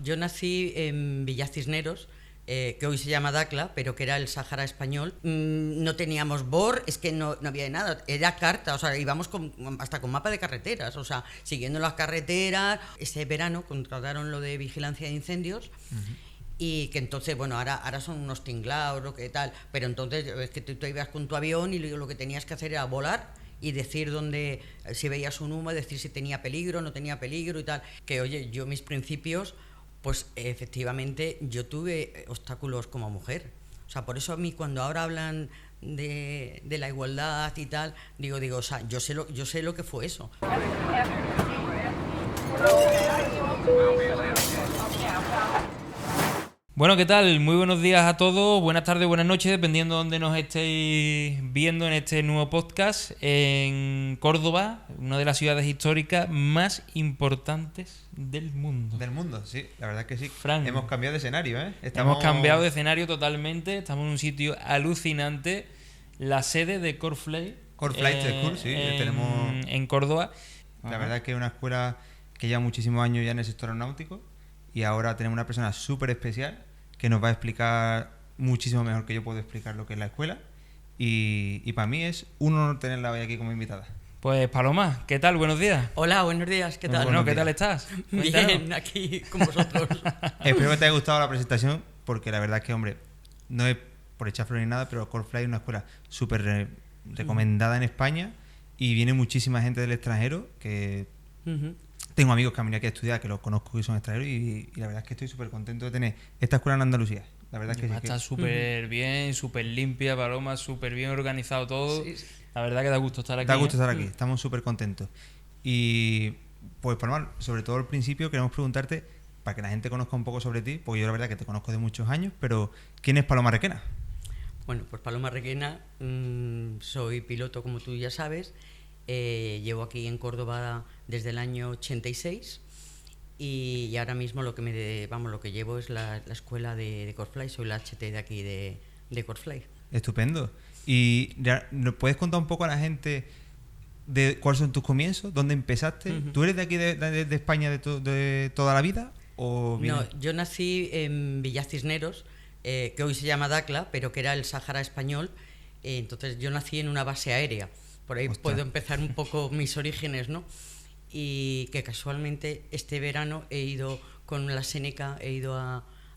Yo nací en Villacisneros, que hoy se llama Dacla, pero que era el Sáhara español. No teníamos BOR, es que no había nada, era carta, o sea, íbamos hasta con mapa de carreteras, o sea, siguiendo las carreteras. Ese verano contrataron lo de vigilancia de incendios. Y que entonces, bueno, ahora son unos tinglados o qué tal, pero entonces es que tú ibas con tu avión y lo que tenías que hacer era volar y decir dónde, si veías un humo, decir si tenía peligro, no tenía peligro y tal. Que oye, yo mis principios, pues efectivamente yo tuve obstáculos como mujer. O sea, por eso a mí cuando ahora hablan de la igualdad y tal, digo, o sea, yo sé lo que fue eso. Bueno, ¿qué tal? Muy buenos días a todos, buenas tardes, buenas noches, dependiendo de dónde nos estéis viendo en este nuevo podcast. En Córdoba, una de las ciudades históricas más importantes del mundo. Del mundo, sí, la verdad es que sí. Fran, hemos cambiado de escenario, ¿eh? Hemos cambiado de escenario totalmente, estamos en un sitio alucinante, la sede de Corfly. Corfly School, sí, tenemos en Córdoba. La verdad es que es una escuela que lleva muchísimos años ya en el sector aeronáutico y ahora tenemos una persona súper especial que nos va a explicar muchísimo mejor que yo puedo explicar lo que es la escuela y para mí es un honor tenerla hoy aquí como invitada. Pues Paloma, ¿qué tal? Buenos días. Hola, buenos días, ¿qué tal? Bueno, ¿qué tal estás? Bien, aquí con vosotros. Espero que te haya gustado la presentación porque la verdad es que, hombre, no es por echar flores ni nada, pero Corfly es una escuela súper recomendada en España y viene muchísima gente del extranjero que... Tengo amigos que han venido aquí a estudiar, que los conozco y son extranjeros y la verdad es que estoy súper contento de tener esta escuela en Andalucía. La verdad es que sí. Está súper bien, súper limpia, Paloma, súper bien organizado todo. Sí. La verdad que da gusto estar aquí. Da gusto estar aquí, estamos súper contentos. Y pues Paloma, sobre todo al principio queremos preguntarte, para que la gente conozca un poco sobre ti, porque yo la verdad que te conozco de muchos años, pero ¿quién es Paloma Requena? Bueno, pues Paloma Requena, soy piloto, como tú ya sabes. Llevo aquí en Córdoba desde el año 86 y ahora mismo lo que llevo es la escuela de Corfly. Soy la HT de aquí de Corfly. Estupendo. ¿Y nos puedes contar un poco a la gente de cuáles son tus comienzos? ¿Dónde empezaste? ¿Tú eres de aquí de España de toda la vida? No, yo nací en Villacisneros, que hoy se llama Dacla, pero que era el Sáhara español. Entonces yo nací en una base aérea. Por ahí puedo empezar un poco mis orígenes, ¿no? Y que casualmente este verano he ido con la Seneca,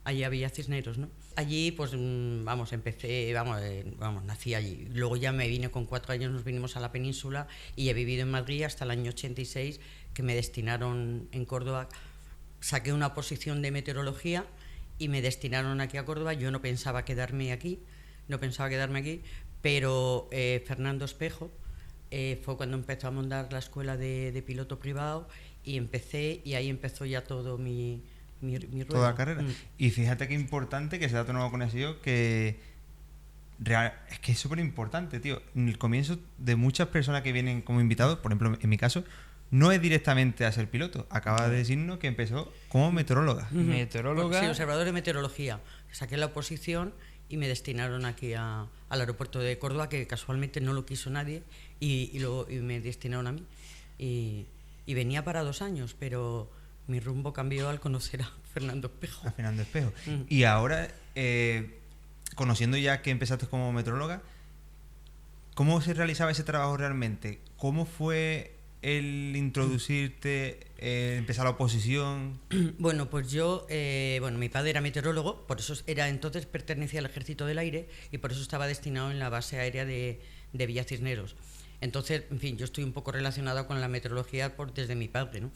allí a Villacisneros, ¿no? Allí, pues, nací allí. Luego ya me vine con 4 años, nos vinimos a la península y he vivido en Madrid hasta el año 86, que me destinaron en Córdoba. Saqué una oposición de meteorología y me destinaron aquí a Córdoba. Yo no pensaba quedarme aquí, pero Fernando Espejo, fue cuando empezó a montar la escuela de piloto privado y ahí empezó ya todo mi rueda. Toda la carrera. Y fíjate qué importante que ese dato no lo conocía yo, es que es súper importante, tío. En el comienzo de muchas personas que vienen como invitados, por ejemplo, en mi caso, no es directamente a ser piloto. Acaba de decirnos que empezó como meteoróloga. Meteoróloga. Sí, observador de meteorología. Saqué la oposición y me destinaron aquí al aeropuerto de Córdoba, que casualmente no lo quiso nadie, y me destinaron a mí. Y venía para 2 años, pero mi rumbo cambió al conocer a Fernando Espejo. A Fernando Espejo. Y ahora, conociendo ya que empezaste como meteoróloga, ¿cómo se realizaba ese trabajo realmente? ¿Cómo fue el introducirte, empezar la oposición? Bueno, pues yo, mi padre era meteorólogo, por eso entonces pertenecía al Ejército del Aire y por eso estaba destinado en la base aérea de Villacisneros. Entonces, en fin, yo estoy un poco relacionada con la meteorología desde mi padre, ¿no?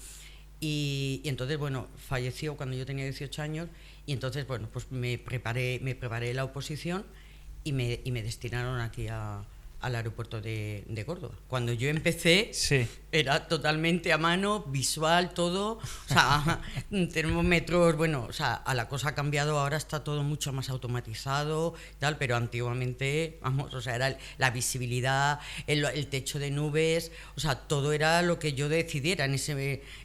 Y entonces, bueno, falleció cuando yo tenía 18 años y entonces, bueno, pues me preparé la oposición y me destinaron aquí al aeropuerto de Córdoba. Cuando yo empecé, sí, era totalmente a mano, visual, todo, o sea, termómetros, o sea, a la cosa ha cambiado, ahora está todo mucho más automatizado, tal, pero antiguamente, o sea, era la visibilidad, el techo de nubes, o sea, todo era lo que yo decidiera en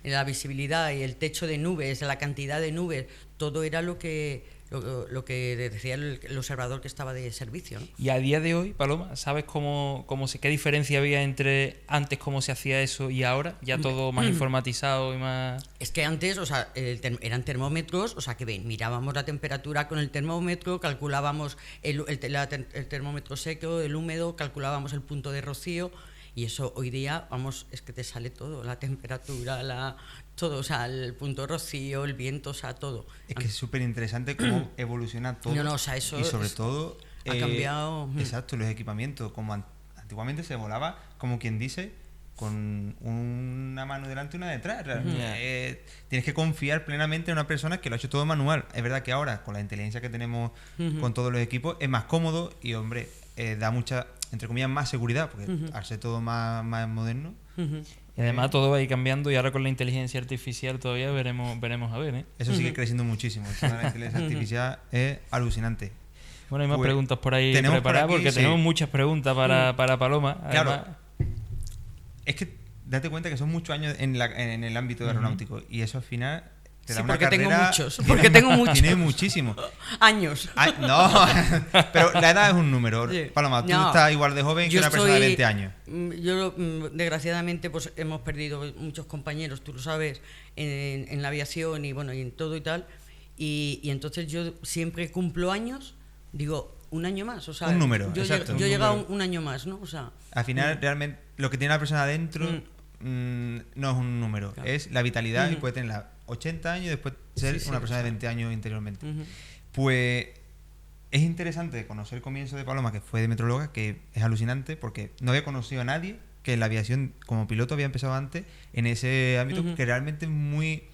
la visibilidad y el techo de nubes, la cantidad de nubes, todo era lo que lo que decía el observador que estaba de servicio, ¿no? Y a día de hoy, Paloma, ¿sabes qué diferencia había entre antes cómo se hacía eso y ahora? Ya todo más informatizado y más... Es que antes, o sea, eran termómetros, o sea, que mirábamos la temperatura con el termómetro, calculábamos el termómetro seco, el húmedo, calculábamos el punto de rocío, y eso hoy día, vamos, es que te sale todo, la temperatura, todo, o sea, el punto de rocío, el viento, o sea, todo. Es que es súper interesante cómo evoluciona todo. No, o sea, eso y sobre todo... ha cambiado. Exacto, los equipamientos. Como antiguamente se volaba, como quien dice, con una mano delante y una detrás. Tienes que confiar plenamente en una persona que lo ha hecho todo manual. Es verdad que ahora, con la inteligencia que tenemos con todos los equipos, es más cómodo y, hombre, da mucha, entre comillas, más seguridad, porque al ser todo más moderno... Y además todo va a ir cambiando y ahora con la inteligencia artificial todavía veremos a ver, ¿eh? Eso sigue creciendo muchísimo. La inteligencia artificial es alucinante. Bueno, hay más preguntas por ahí tenemos preparadas por aquí, porque tenemos muchas preguntas para Paloma. Claro. Además, Es que date cuenta que son muchos años en el ámbito aeronáutico y eso al final te da una porque carrera... porque tengo muchos. Tiene muchísimo. Años. No, pero la edad es un número. Sí. Paloma, tú No. estás igual de joven que una persona de 20 años. Yo, desgraciadamente, pues hemos perdido muchos compañeros, tú lo sabes, en la aviación y bueno, y en todo y tal. Y entonces yo siempre cumplo años, digo, un año más, o sea, Un número, yo exacto. he llegado un año más, ¿no? O sea, Al final, realmente, lo que tiene la persona adentro no es un número, Claro. es la vitalidad y puede tener 80 años y después ser Sí, una o persona de sea, 20 años interiormente. Pues es interesante conocer el comienzo de Paloma, que fue de metróloga, que es alucinante porque no había conocido a nadie que en la aviación como piloto había empezado antes en ese ámbito que realmente es muy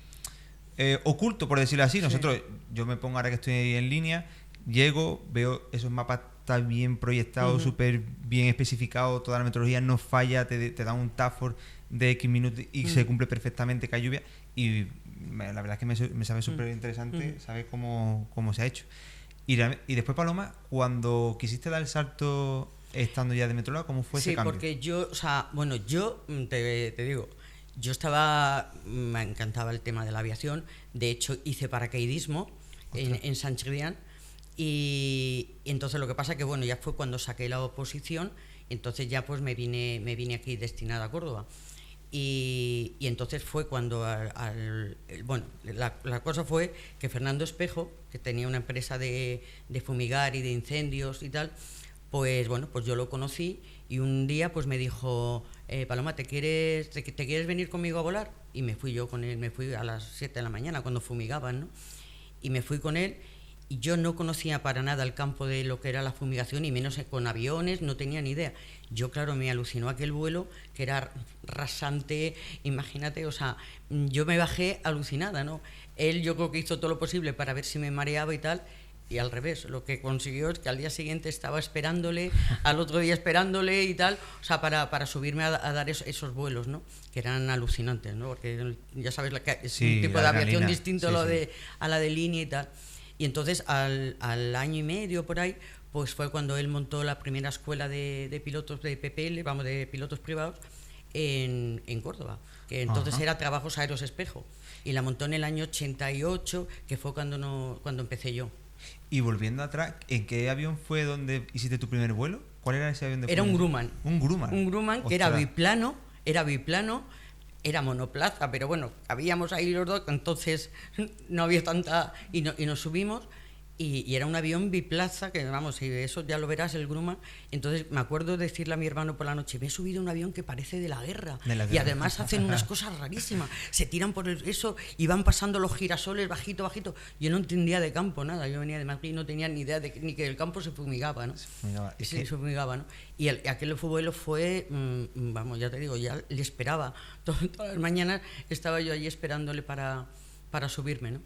oculto, por decirlo así. Nosotros, yo me pongo ahora que estoy en línea, llego, veo esos mapas tan bien proyectados, súper bien especificados, toda la metodología no falla, te da un TAFOR de X minutos y se cumple perfectamente que hay lluvia y la verdad es que me sabe súper interesante saber cómo se ha hecho. Y después, Paloma, cuando quisiste dar el salto estando ya de metróloga, ¿cómo fue ese cambio? Sí, porque yo, o sea, bueno, yo te digo, yo me encantaba el tema de la aviación, de hecho hice paracaidismo en Sant Cebrián y entonces lo que pasa que, bueno, ya fue cuando saqué la oposición, entonces ya pues me vine aquí destinada a Córdoba. Y entonces fue cuando bueno, la cosa fue que Fernando Espejo, que tenía una empresa de fumigar y de incendios y tal, pues bueno, pues yo lo conocí y un día pues me dijo, Paloma, ¿te quieres venir conmigo a volar? Y me fui yo con él, me fui a las 7 de la mañana cuando fumigaban, ¿no? Y me fui con él y yo no conocía para nada el campo de lo que era la fumigación y menos con aviones, no tenía ni idea. Yo, claro, me alucinó aquel vuelo que era rasante, imagínate, o sea, yo me bajé alucinada, ¿no? Él yo creo que hizo todo lo posible para ver si me mareaba y tal, y al revés, lo que consiguió es que al día siguiente estaba esperándole, al otro día esperándole y tal, o sea, para subirme a dar esos vuelos, ¿no? Que eran alucinantes, ¿no? Porque ya sabes, es un tipo de aviación distinto a la de línea y tal. Y entonces al año y medio por ahí, pues fue cuando él montó la primera escuela de pilotos de PPL, vamos, de pilotos privados en Córdoba, que entonces era Trabajos Aéreos Espejo, y la montó en el año 88, que fue cuando empecé yo. Y volviendo atrás, ¿en qué avión fue donde hiciste tu primer vuelo? ¿Cuál era ese avión de Era un Grumman? Un Grumman. Un Grumman que era biplano, era monoplaza, pero bueno, habíamos ahí los dos, entonces no había tanta... Y nos subimos, y era un avión biplaza, que vamos, y eso ya lo verás, el Grumman. Entonces me acuerdo de decirle a mi hermano por la noche, me he subido a un avión que parece de la guerra. Y además hacen unas cosas rarísimas, se tiran por eso y van pasando los girasoles bajito, bajito. Yo no entendía de campo nada, yo venía de Madrid y no tenía ni idea ni que el campo se fumigaba, ¿no? Se fumigaba, ¿no? Y aquel vuelo fue, vamos, ya te digo, ya le esperaba. Todas las mañanas estaba yo allí esperándole para subirme, ¿no?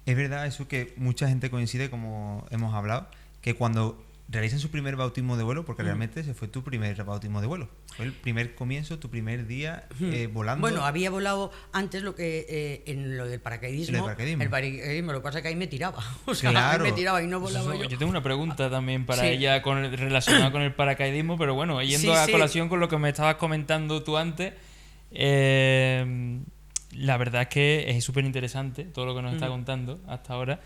Es verdad eso que mucha gente coincide, como hemos hablado, que cuando realizan su primer bautismo de vuelo, porque realmente ese fue tu primer bautismo de vuelo, fue el primer comienzo, tu primer día volando. Bueno, había volado antes en lo del paracaidismo. El paracaidismo, lo que pasa es que ahí me tiraba. O sea, claro. Ahí me tiraba y no volaba yo. Yo tengo una pregunta también para ella relacionada con el paracaidismo, pero bueno, yendo a colación con lo que me estabas comentando tú antes, la verdad es que es súper interesante todo lo que nos está contando hasta ahora.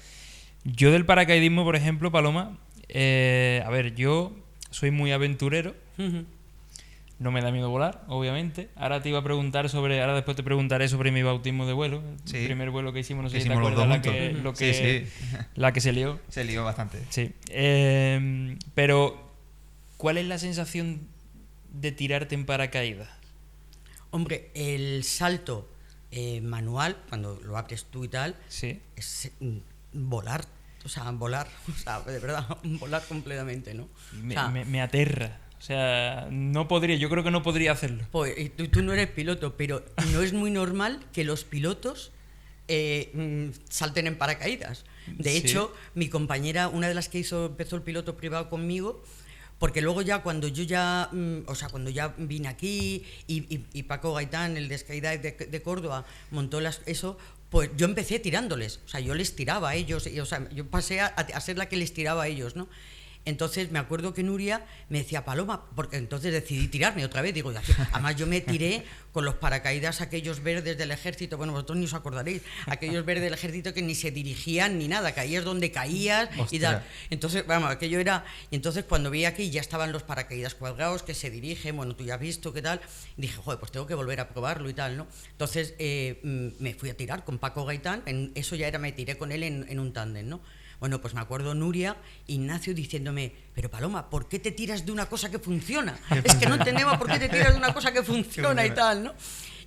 Yo del paracaidismo, por ejemplo, Paloma, a ver, yo soy muy aventurero. No me da miedo volar, obviamente. Ahora después te preguntaré sobre mi bautismo de vuelo. Sí. El primer vuelo que hicimos, no sé Que si te hicimos los acuerdas, dos juntos. Sí. la que se lió. Se lió bastante. Sí. Pero, ¿cuál es la sensación de tirarte en paracaídas? Hombre, el salto manual, cuando lo abres tú y tal, Sí. es volar. O sea, de verdad, volar completamente, ¿no? Me aterra. O sea, no podría, yo creo que no podría hacerlo. Pues tú no eres piloto, pero no es muy normal que los pilotos salten en paracaídas. De Sí. hecho, mi compañera, una de las que empezó el piloto privado conmigo, porque luego ya cuando cuando ya vine aquí y Paco Gaitán, el de Skydive de Córdoba, montó eso, pues yo empecé tirándoles. O sea, yo les tiraba a ellos, yo pasé a ser la que les tiraba a ellos, ¿no? Entonces me acuerdo que Nuria me decía, Paloma, porque entonces decidí tirarme otra vez. Digo, además yo me tiré con los paracaídas aquellos verdes del ejército, bueno, vosotros ni os acordaréis, aquellos verdes del ejército que ni se dirigían ni nada, caías donde caías y tal. Entonces, vamos, aquello era... Y entonces cuando vi aquí ya estaban los paracaídas cuadrados que se dirigen, bueno, tú ya has visto qué tal, dije, joder, pues tengo que volver a probarlo y tal, ¿no? Entonces me fui a tirar con Paco Gaitán, me tiré con él en un tándem, ¿no? Bueno, pues me acuerdo Nuria, Ignacio diciéndome, pero Paloma, ¿por qué te tiras de una cosa que funciona? Es que no entendemos por qué te tiras de una cosa que funciona y tal, ¿no?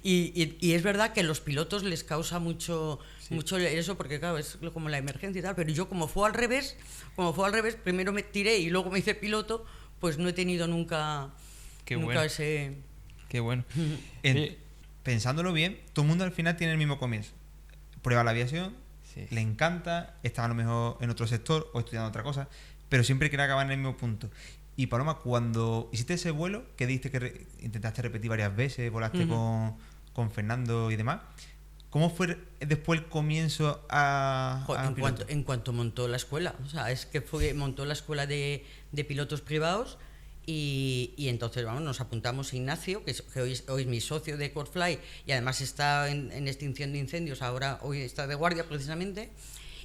Y es verdad que a los pilotos les causa mucho eso, porque claro, es como la emergencia y tal, pero yo como fue al revés, primero me tiré y luego me hice piloto, pues no he tenido nunca ese... Qué bueno. Pensándolo bien, todo el mundo al final tiene el mismo comienzo. Prueba la aviación, Sí. le encanta, está a lo mejor en otro sector o estudiando otra cosa, pero siempre quiere acabar en el mismo punto. Y Paloma, cuando hiciste ese vuelo, que dijiste que intentaste repetir varias veces, volaste con Fernando y demás, ¿cómo fue después el comienzo en cuanto montó la escuela? O sea, es que montó la escuela de pilotos privados y entonces nos apuntamos a Ignacio, que hoy es mi socio de Corefly y además está en extinción de incendios, hoy está de guardia precisamente.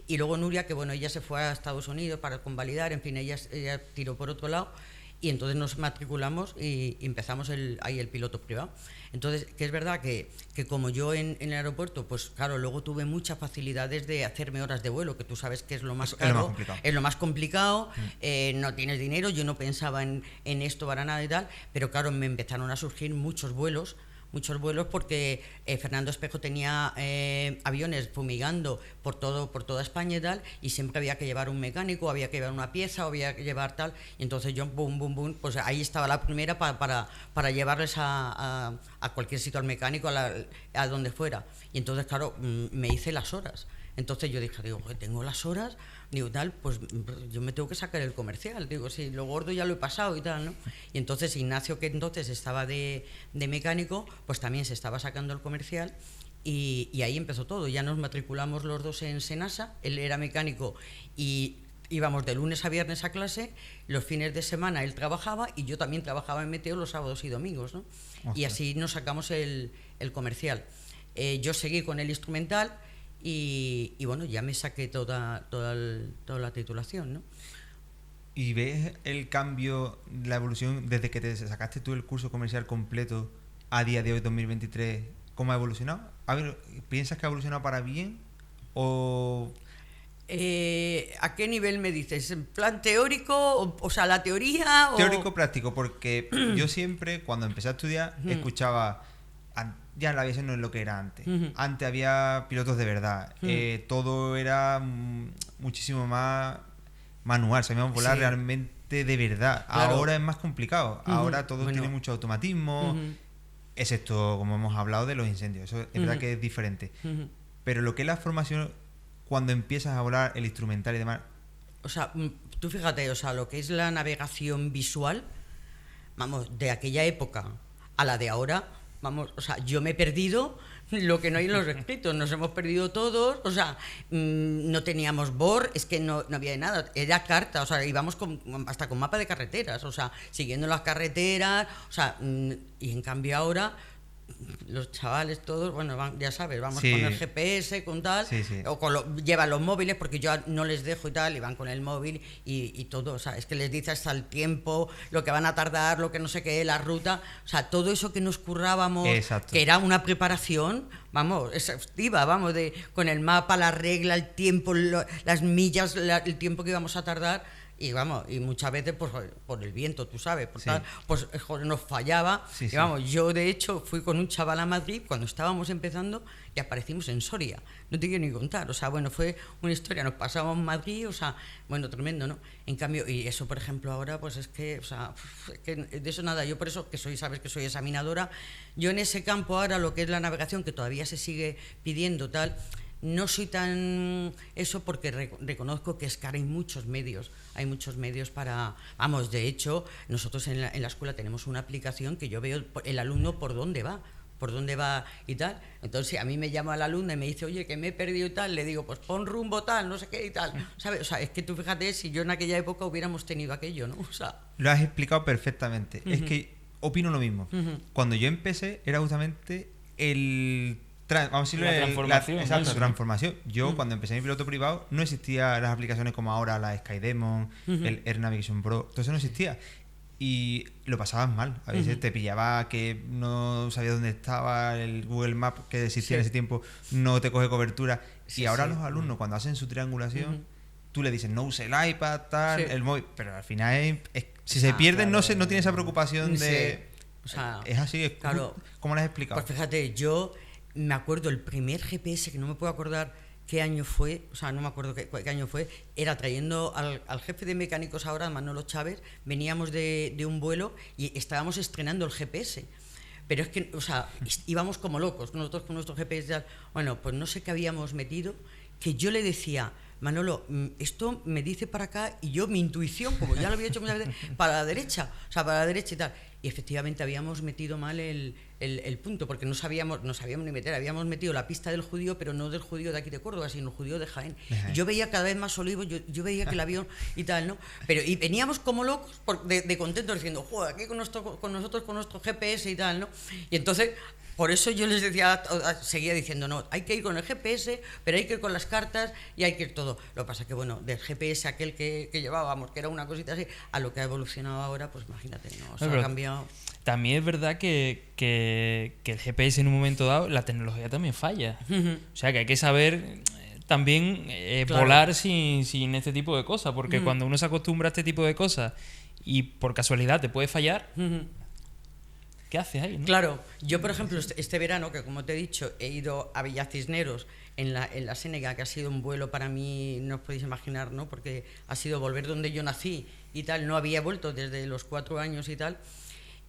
Y luego Nuria, que ella se fue a Estados Unidos para convalidar, en fin, ella tiró por otro lado. Y entonces nos matriculamos y empezamos ahí el piloto privado. Entonces, que es verdad que como yo en el aeropuerto, pues claro, luego tuve muchas facilidades de hacerme horas de vuelo, que tú sabes que es lo más caro, es lo más complicado, no tienes dinero, yo no pensaba en esto para nada y tal, pero claro, me empezaron a surgir muchos vuelos porque Fernando Espejo tenía aviones fumigando por toda España y tal, y siempre había que llevar un mecánico, había que llevar una pieza, había que llevar tal, y entonces yo, pues ahí estaba la primera para llevarles a cualquier sitio al mecánico, a donde fuera. Y entonces, claro, me hice las horas. Entonces yo dije, tengo las horas, tal, pues yo me tengo que sacar el comercial, sí, lo gordo ya lo he pasado y tal, ¿no? Y entonces Ignacio, que entonces estaba de mecánico, pues también se estaba sacando el comercial y ahí empezó todo. Ya nos matriculamos los dos en Senasa, él era mecánico y íbamos de lunes a viernes a clase, los fines de semana él trabajaba y yo también trabajaba en Meteo los sábados y domingos, ¿no? Y así nos sacamos el comercial. Yo seguí con el instrumental. Y bueno, ya me saqué toda la titulación, ¿no? ¿Y ves el cambio, la evolución desde que te sacaste tú el curso comercial completo a día de hoy, 2023? ¿Cómo ha evolucionado? A ver, ¿piensas que ha evolucionado para bien o...? ¿A qué nivel me dices? ¿En plan teórico? O sea, la teoría... Teórico-práctico, porque yo siempre, cuando empecé a estudiar, escuchaba... Ya la aviación no es lo que era antes. Antes había pilotos de verdad. Todo era muchísimo más manual. Sabíamos volar realmente de verdad. Claro. Ahora es más complicado. Ahora todo tiene mucho automatismo, excepto, como hemos hablado, de los incendios. Eso es verdad que es diferente. Pero lo que es la formación, cuando empiezas a volar el instrumental y demás... O sea, tú fíjate, lo que es la navegación visual, vamos, de aquella época a la de ahora... Vamos, yo me he perdido lo que no hay en los escritos, nos hemos perdido todos, no teníamos BOR, es que no había nada, era carta, íbamos hasta con mapa de carreteras, siguiendo las carreteras, y en cambio ahora los chavales todos, bueno, ya sabes, vamos Sí. con el GPS, con tal, Sí, sí. o llevan los móviles, porque yo no les dejo y tal, y van con el móvil y todo, o sea, es que les dices hasta el tiempo, lo que van a tardar, lo que no sé qué, la ruta, o sea, todo eso que nos currábamos, Exacto. que era una preparación, vamos, exhaustiva, vamos, con el mapa, la regla, el tiempo, las millas, el tiempo que íbamos a tardar. Y vamos, y muchas veces por el viento, tú sabes, Sí. pues joder, nos fallaba. Sí, Y sí. vamos, yo de hecho fui con un chaval a Madrid cuando estábamos empezando y aparecimos en Soria. No te quiero ni contar. O sea, bueno, fue una historia. Nos pasamos en Madrid, o sea, bueno, tremendo, ¿no? En cambio, y eso, por ejemplo, ahora, pues es que, o sea, es que de eso nada. Yo por eso, sabes que soy examinadora, yo en ese campo ahora, lo que es la navegación, que todavía se sigue pidiendo, tal. No soy tan eso porque reconozco que es que ahora hay muchos medios para... Vamos, de hecho, nosotros en la escuela tenemos una aplicación que yo veo el alumno por dónde va y tal. Entonces, si a mí me llama el alumno y me dice, oye, que me he perdido y tal, le digo, pues pon rumbo tal, no sé qué y tal. ¿Sabes? O sea, es que tú fíjate, si yo en aquella época hubiéramos tenido aquello, ¿no? O sea... Lo has explicado perfectamente. Es que opino lo mismo. Ujú. Cuando yo empecé era justamente vamos a decirlo, La transformación, exacto, eso. transformación. Yo cuando empecé mi piloto privado no existían las aplicaciones como ahora, la Skydemon, el Air Navigation Pro, todo eso no existía. Y lo pasabas mal. A veces te pillaba que no sabías dónde estaba el Google Maps que existía en ese tiempo, no te coge cobertura. Sí, y ahora sí. los alumnos, cuando hacen su triangulación, tú le dices, no use el iPad, tal, Sí. el móvil. Pero al final, si se pierden, claro. no tiene esa preocupación Sí. de... O sea, es así, es claro. como lo has explicado. Pues fíjate, yo me acuerdo el primer GPS, que no me puedo acordar qué año fue, o sea, no me acuerdo qué año fue, era trayendo al jefe de mecánicos ahora, Manolo Chávez, veníamos de un vuelo y estábamos estrenando el GPS. Pero es que, o sea, íbamos como locos, nosotros con nuestro GPS. Bueno, pues no sé qué habíamos metido, que yo le decía, Manolo, esto me dice para acá, y yo, mi intuición, como ya lo había hecho muchas veces, para la derecha, o sea, para la derecha y tal. Y efectivamente habíamos metido mal el punto, porque no sabíamos ni meter, habíamos metido la pista del judío, pero no del judío de aquí de Córdoba, sino el judío de Jaén. Y yo veía cada vez más olivos, yo veía que el avión y tal, ¿no? Pero y veníamos como locos de contentos diciendo, joder, aquí con nosotros con nuestro GPS y tal, ¿no? Y entonces, por eso yo les decía, seguía diciendo, no, hay que ir con el GPS, pero hay que ir con las cartas y hay que ir todo. Lo que pasa es que, bueno, del GPS aquel que llevábamos, que era una cosita así, a lo que ha evolucionado ahora, pues imagínate, ¿no? O sea, ha cambiado. También es verdad que el GPS en un momento dado, la tecnología también falla. O sea que hay que saber también Claro. volar sin este tipo de cosas, porque cuando uno se acostumbra a este tipo de cosas y por casualidad te puede fallar, ¿qué haces ahí? ¿No? Claro, yo por ejemplo este verano, que como te he dicho, he ido a Villacisneros en la Sénega, que ha sido un vuelo para mí, no os podéis imaginar, ¿no? Porque ha sido volver donde yo nací y tal, no había vuelto desde los 4 años y tal.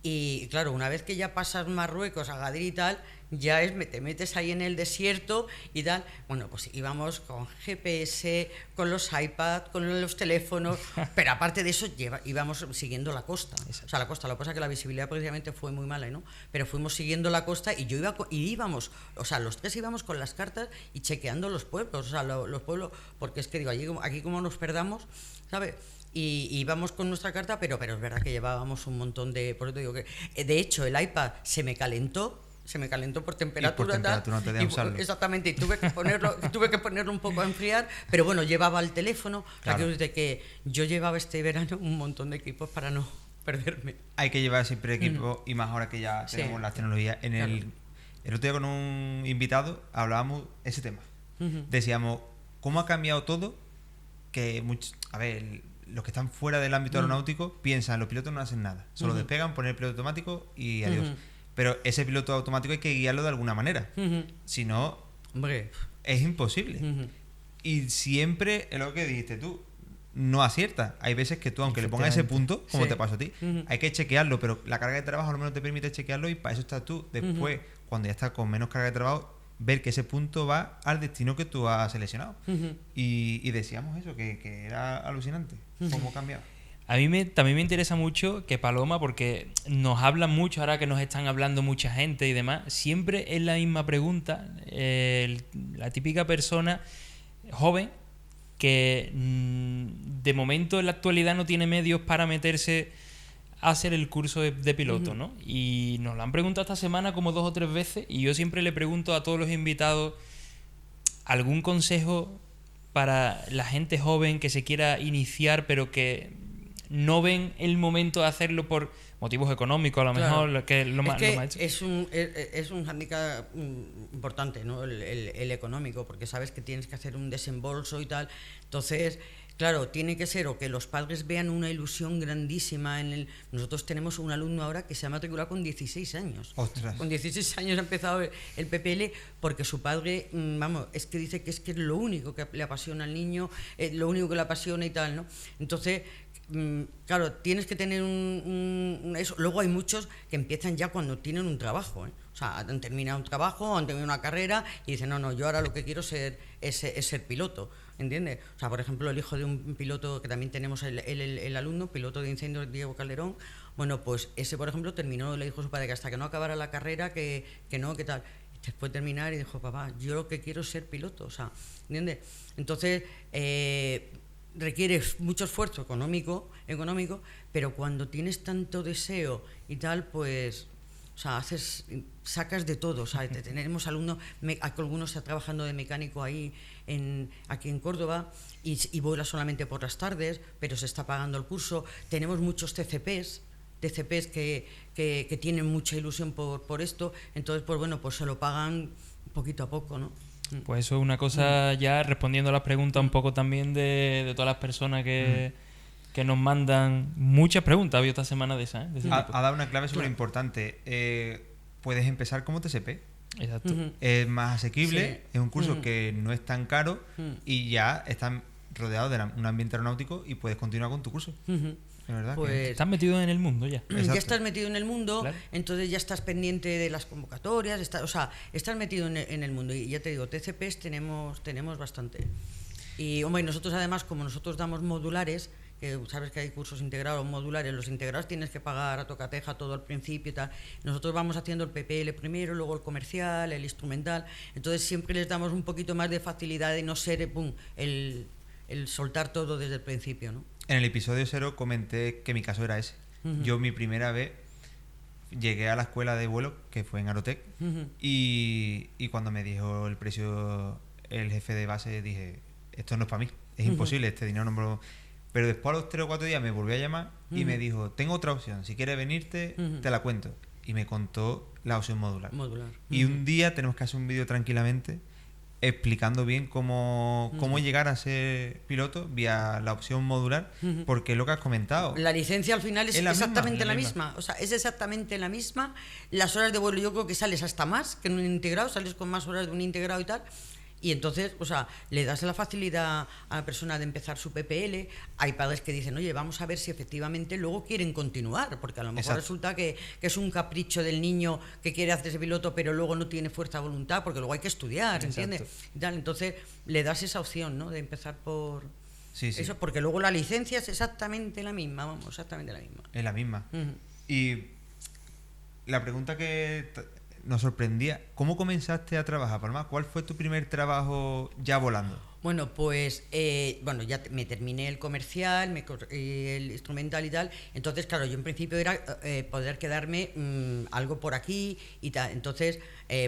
Y claro, una vez que ya pasas Marruecos, Agadir y tal, ya te metes ahí en el desierto y tal. Bueno, pues íbamos con GPS, con los iPads, con los teléfonos, pero aparte de eso íbamos siguiendo la costa. O sea, la costa, lo que pasa es que la visibilidad precisamente fue muy mala, ¿no? Pero fuimos siguiendo la costa y íbamos, o sea, los tres íbamos con las cartas y chequeando los pueblos, o sea, los pueblos, porque es que digo, aquí como nos perdamos, ¿sabes? Y íbamos con nuestra carta, pero es verdad que llevábamos un montón de... Por eso te digo que, de hecho, el iPad se me calentó por temperatura. Y por temperatura no te dejan usarlo. Exactamente, y tuve que ponerlo un poco a enfriar, pero bueno, llevaba el teléfono. Claro. O sea, que desde que yo llevaba este verano un montón de equipos para no perderme. Hay que llevar siempre equipo y más ahora que ya Sí. tenemos las tecnologías. Claro. El otro día con un invitado hablábamos ese tema. Decíamos, ¿cómo ha cambiado todo? Que los que están fuera del ámbito aeronáutico piensan, los pilotos no hacen nada. Solo despegan, ponen el piloto automático y adiós. Pero ese piloto automático hay que guiarlo de alguna manera. Si no, Hombre. es imposible. Y siempre, es lo que dijiste tú, no acierta. Hay veces que tú, aunque le pongas ese punto, como Sí. te pasó a ti, hay que chequearlo, pero la carga de trabajo al menos te permite chequearlo y para eso estás tú. Después, cuando ya estás con menos carga de trabajo, ver que ese punto va al destino que tú has seleccionado. Y decíamos eso, que era alucinante cómo ha cambiado. A mí también me interesa mucho que Paloma, porque nos hablan mucho, ahora que nos están hablando mucha gente y demás, siempre es la misma pregunta, la típica persona joven que de momento en la actualidad no tiene medios para meterse a hacer el curso de piloto, ¿no? Y nos lo han preguntado esta semana como 2 o 3 veces y yo siempre le pregunto a todos los invitados algún consejo para la gente joven que se quiera iniciar pero que no ven el momento de hacerlo por motivos económicos, a lo mejor, que es lo más hecho. Es un hándicap importante, ¿no? El económico, porque sabes que tienes que hacer un desembolso y tal. Entonces, claro, tiene que ser o que los padres vean una ilusión grandísima en el... Nosotros tenemos un alumno ahora que se ha matriculado con 16 años. ¡Ostras! Con 16 años ha empezado el PPL porque su padre, vamos, es que dice que es lo único que le apasiona al niño, lo único que le apasiona y tal, ¿no? Entonces, claro, tienes que tener eso. Luego hay muchos que empiezan ya cuando tienen un trabajo, ¿eh? O sea, han terminado un trabajo, han terminado una carrera y dicen, no, yo ahora lo que quiero es ser piloto, ¿entiendes? O sea, por ejemplo, el hijo de un piloto que también tenemos, el alumno, piloto de incendios, Diego Calderón, bueno, pues ese, por ejemplo, terminó, le dijo a su padre que hasta que no acabara la carrera, que no, que tal. Después de terminar y dijo, papá, yo lo que quiero es ser piloto, o sea, ¿entiendes? Entonces, requiere mucho esfuerzo económico, pero cuando tienes tanto deseo y tal, pues, o sea, sacas de todo. O sea, tenemos alumnos, algunos está trabajando de mecánico aquí en Córdoba y vuela solamente por las tardes, pero se está pagando el curso. Tenemos muchos TCPs que tienen mucha ilusión por esto, entonces, pues bueno, pues se lo pagan poquito a poco, ¿no? Pues eso es una cosa ya respondiendo a las preguntas un poco también de todas las personas que nos mandan muchas preguntas. Ha habido esta semana de esa, ¿eh? De ese tipo. Ha dado una clave súper importante. Puedes empezar como TCP. Exacto. Es más asequible, Sí. es un curso que no es tan caro y ya estás rodeado de un ambiente aeronáutico y puedes continuar con tu curso. De verdad Pues, Estás metido en el mundo ya. ya Exacto. estás metido en el mundo, Claro. entonces ya estás pendiente de las convocatorias, estás metido en el mundo. Y ya te digo, TCPs tenemos bastante. Y hombre, nosotros además, como nosotros damos modulares, que sabes que hay cursos integrados modulares, los integrados tienes que pagar a tocateja todo al principio y tal. Nosotros vamos haciendo el PPL primero, luego el comercial, el instrumental, entonces siempre les damos un poquito más de facilidad de no ser el soltar todo desde el principio, ¿no? En el episodio 0 comenté que mi caso era ese. Yo mi primera vez llegué a la escuela de vuelo, que fue en Aerotec, y cuando me dijo el precio el jefe de base, dije, esto no es para mí, es imposible, este dinero no me lo... Pero después a los 3 o 4 días me volvió a llamar y me dijo, tengo otra opción, si quieres venirte, te la cuento. Y me contó la opción modular. Y un día tenemos que hacer un vídeo tranquilamente explicando bien cómo llegar a ser piloto vía la opción modular, porque es lo que has comentado. La licencia al final es la exactamente misma. la misma. O sea, es exactamente la misma. Las horas de vuelo yo creo que sales hasta más que en un integrado, sales con más horas de un integrado y tal. Y entonces, o sea, le das la facilidad a la persona de empezar su PPL. Hay padres que dicen, oye, vamos a ver si efectivamente luego quieren continuar, porque a lo mejor resulta que es un capricho del niño que quiere hacerse piloto, pero luego no tiene fuerza de voluntad, porque luego hay que estudiar, ¿entiendes? Y tal, entonces, le das esa opción, ¿no? De empezar por eso, porque luego la licencia es exactamente la misma, vamos, exactamente la misma. Es la misma. Y la pregunta que nos sorprendía, ¿cómo comenzaste a trabajar, Palma? ¿Cuál fue tu primer trabajo ya volando? Bueno, pues ya me terminé el comercial, el instrumental y tal. Entonces, claro, yo en principio era poder quedarme algo por aquí y tal. Entonces,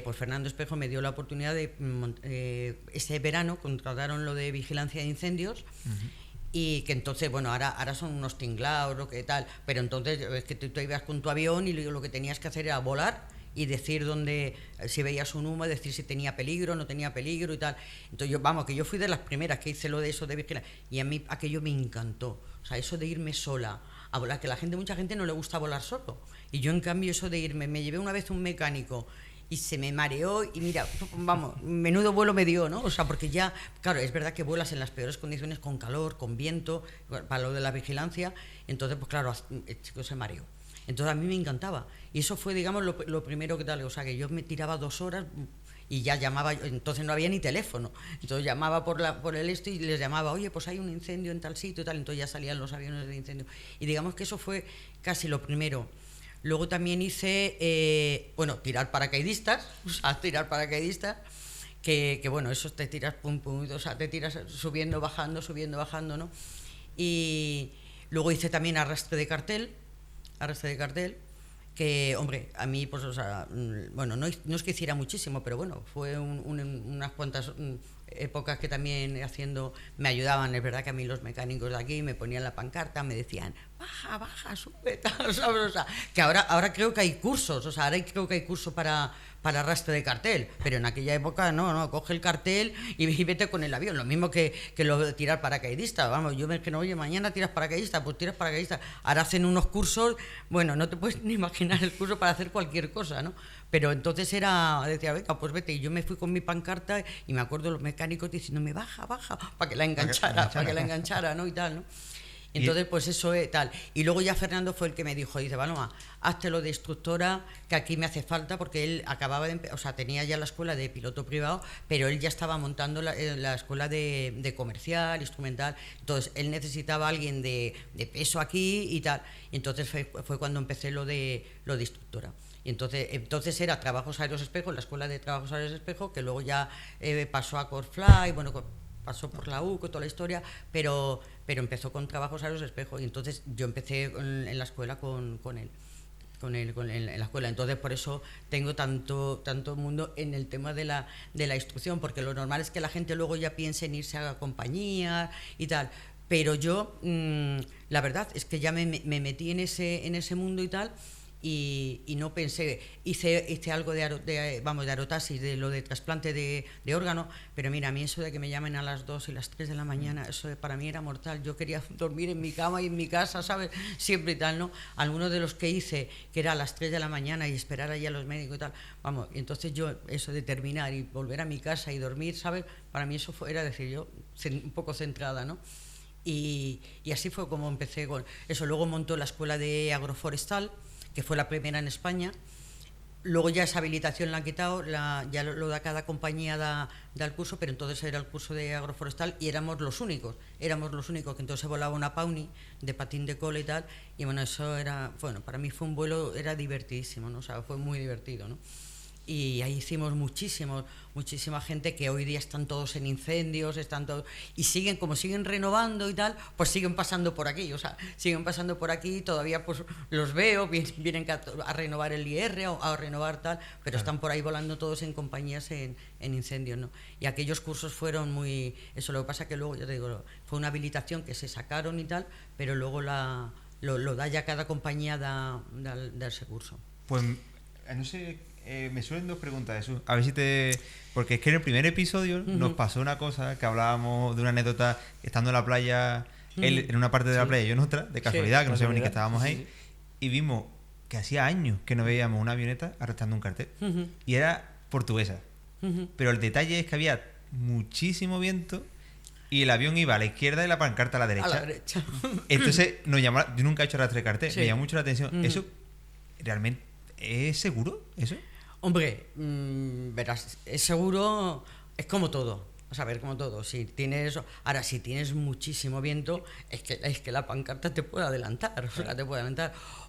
pues Fernando Espejo me dio la oportunidad de ese verano contrataron lo de vigilancia de incendios. Y que entonces, bueno, ahora son unos tinglados o qué tal, pero entonces es que tú ibas con tu avión y lo que tenías que hacer era volar y decir dónde, si veías un humo, decir si tenía peligro, no tenía peligro y tal. Entonces yo fui de las primeras que hice lo de eso de vigilar y a mí aquello me encantó. O sea, eso de irme sola a volar, que mucha gente no le gusta volar solo. Y yo en cambio eso de irme, me llevé una vez un mecánico y se me mareó y mira, vamos, menudo vuelo me dio, ¿no? O sea, porque ya, claro, es verdad que vuelas en las peores condiciones con calor, con viento, para lo de la vigilancia, entonces pues claro, el chico se mareó. Entonces a mí me encantaba. Y eso fue, digamos, lo primero que tal. O sea, que yo me tiraba 2 horas y ya llamaba, entonces no había ni teléfono. Entonces llamaba por el y les llamaba, oye, pues hay un incendio en tal sitio y tal. Entonces ya salían los aviones de incendio. Y digamos que eso fue casi lo primero. Luego también hice, tirar paracaidistas, que bueno, eso te tiras pum, pum, o sea, te tiras subiendo, bajando, ¿no? Y luego hice también arrastre de cartel, arrastre de cartel, que, hombre, a mí, pues, o sea, bueno, no es que hiciera muchísimo, pero bueno, fue unas cuantas épocas que también me ayudaban. Es verdad que a mí los mecánicos de aquí me ponían la pancarta, me decían, baja, sube, tal, ¿sabes? O sea, que ahora creo que hay cursos, o sea, ahora creo que hay curso para arrastre de cartel, pero en aquella época no, coge el cartel y vete con el avión, lo mismo que lo de tirar paracaidista, vamos, yo me dije, no, oye, mañana tiras paracaidista, pues tiras paracaidista, ahora hacen unos cursos, bueno, no te puedes ni imaginar el curso para hacer cualquier cosa, ¿no? Pero entonces decía, venga, pues vete, y yo me fui con mi pancarta y me acuerdo los mecánicos diciéndome, baja, para que la enganchara, ¿no? Y tal, ¿no? Entonces, pues eso es tal. Y luego ya Fernando fue el que me dijo, dice, Paloma, hazte lo de instructora, que aquí me hace falta, porque él acababa o sea, tenía ya la escuela de piloto privado, pero él ya estaba montando la escuela de comercial, instrumental. Entonces, él necesitaba a alguien de peso aquí y tal. Y entonces fue cuando empecé lo de instructora. Y entonces era Trabajos Aéreos Espejo, la escuela de Trabajos Aéreos Espejo, que luego ya pasó a Corfly, bueno, pasó por la UCO, toda la historia, pero empezó con Trabajos Aéreos Espejo, y entonces yo empecé en la escuela con él. En la escuela, entonces por eso tengo tanto mundo en el tema de la instrucción, porque lo normal es que la gente luego ya piense en irse a compañías y tal, pero yo la verdad es que ya me metí en ese mundo y tal. Y no pensé, hice algo de arotasis, de lo de trasplante de órgano, pero mira, a mí eso de que me llamen a las 2 y las 3 de la mañana, eso para mí era mortal. Yo quería dormir en mi cama y en mi casa, ¿sabes? Siempre y tal, ¿no? Algunos de los que hice, que era a las 3 de la mañana y esperar allí a los médicos y tal, vamos, y entonces yo, eso de terminar y volver a mi casa y dormir, ¿sabes? Para mí eso era decir, yo un poco centrada, ¿no? Y así fue como empecé con eso. Luego montó la escuela de agroforestal, que fue la primera en España. Luego ya esa habilitación la han quitado, ya lo da cada compañía, da el curso, pero entonces era el curso de agroforestal y éramos los únicos, que entonces se volaba una Pauni de patín de cola y tal, y bueno, eso era, bueno, para mí fue un vuelo, era divertidísimo, ¿no? O sea, fue muy divertido, ¿no? Y ahí hicimos muchísima gente que hoy día están todos en incendios, y siguen renovando y tal, pues siguen pasando por aquí, todavía pues los veo, vienen a renovar el IR o a renovar tal, pero claro, están por ahí volando todos en compañías en incendios, ¿no? Y aquellos cursos fueron eso, lo que pasa que luego, yo te digo, fue una habilitación que se sacaron y tal, pero luego lo da ya cada compañía, da ese curso. Pues, no sé... me suelen dos preguntas eso. A ver si porque es que en el primer episodio nos pasó una cosa, que hablábamos de una anécdota estando en la playa, él en una parte de la playa y yo en otra, de casualidad, que no sabíamos ni que estábamos ahí, y vimos que hacía años que no veíamos una avioneta arrastrando un cartel. Y era portuguesa. Pero el detalle es que había muchísimo viento y el avión iba a la izquierda y la pancarta a la derecha. Entonces nos llamó, yo nunca he hecho arrastre de cartel, me llamó mucho la atención. ¿Eso realmente es seguro? ¿Eso? Hombre, verás, es seguro, es como todo, como todo. Si tienes muchísimo viento, es que la pancarta te puede adelantar,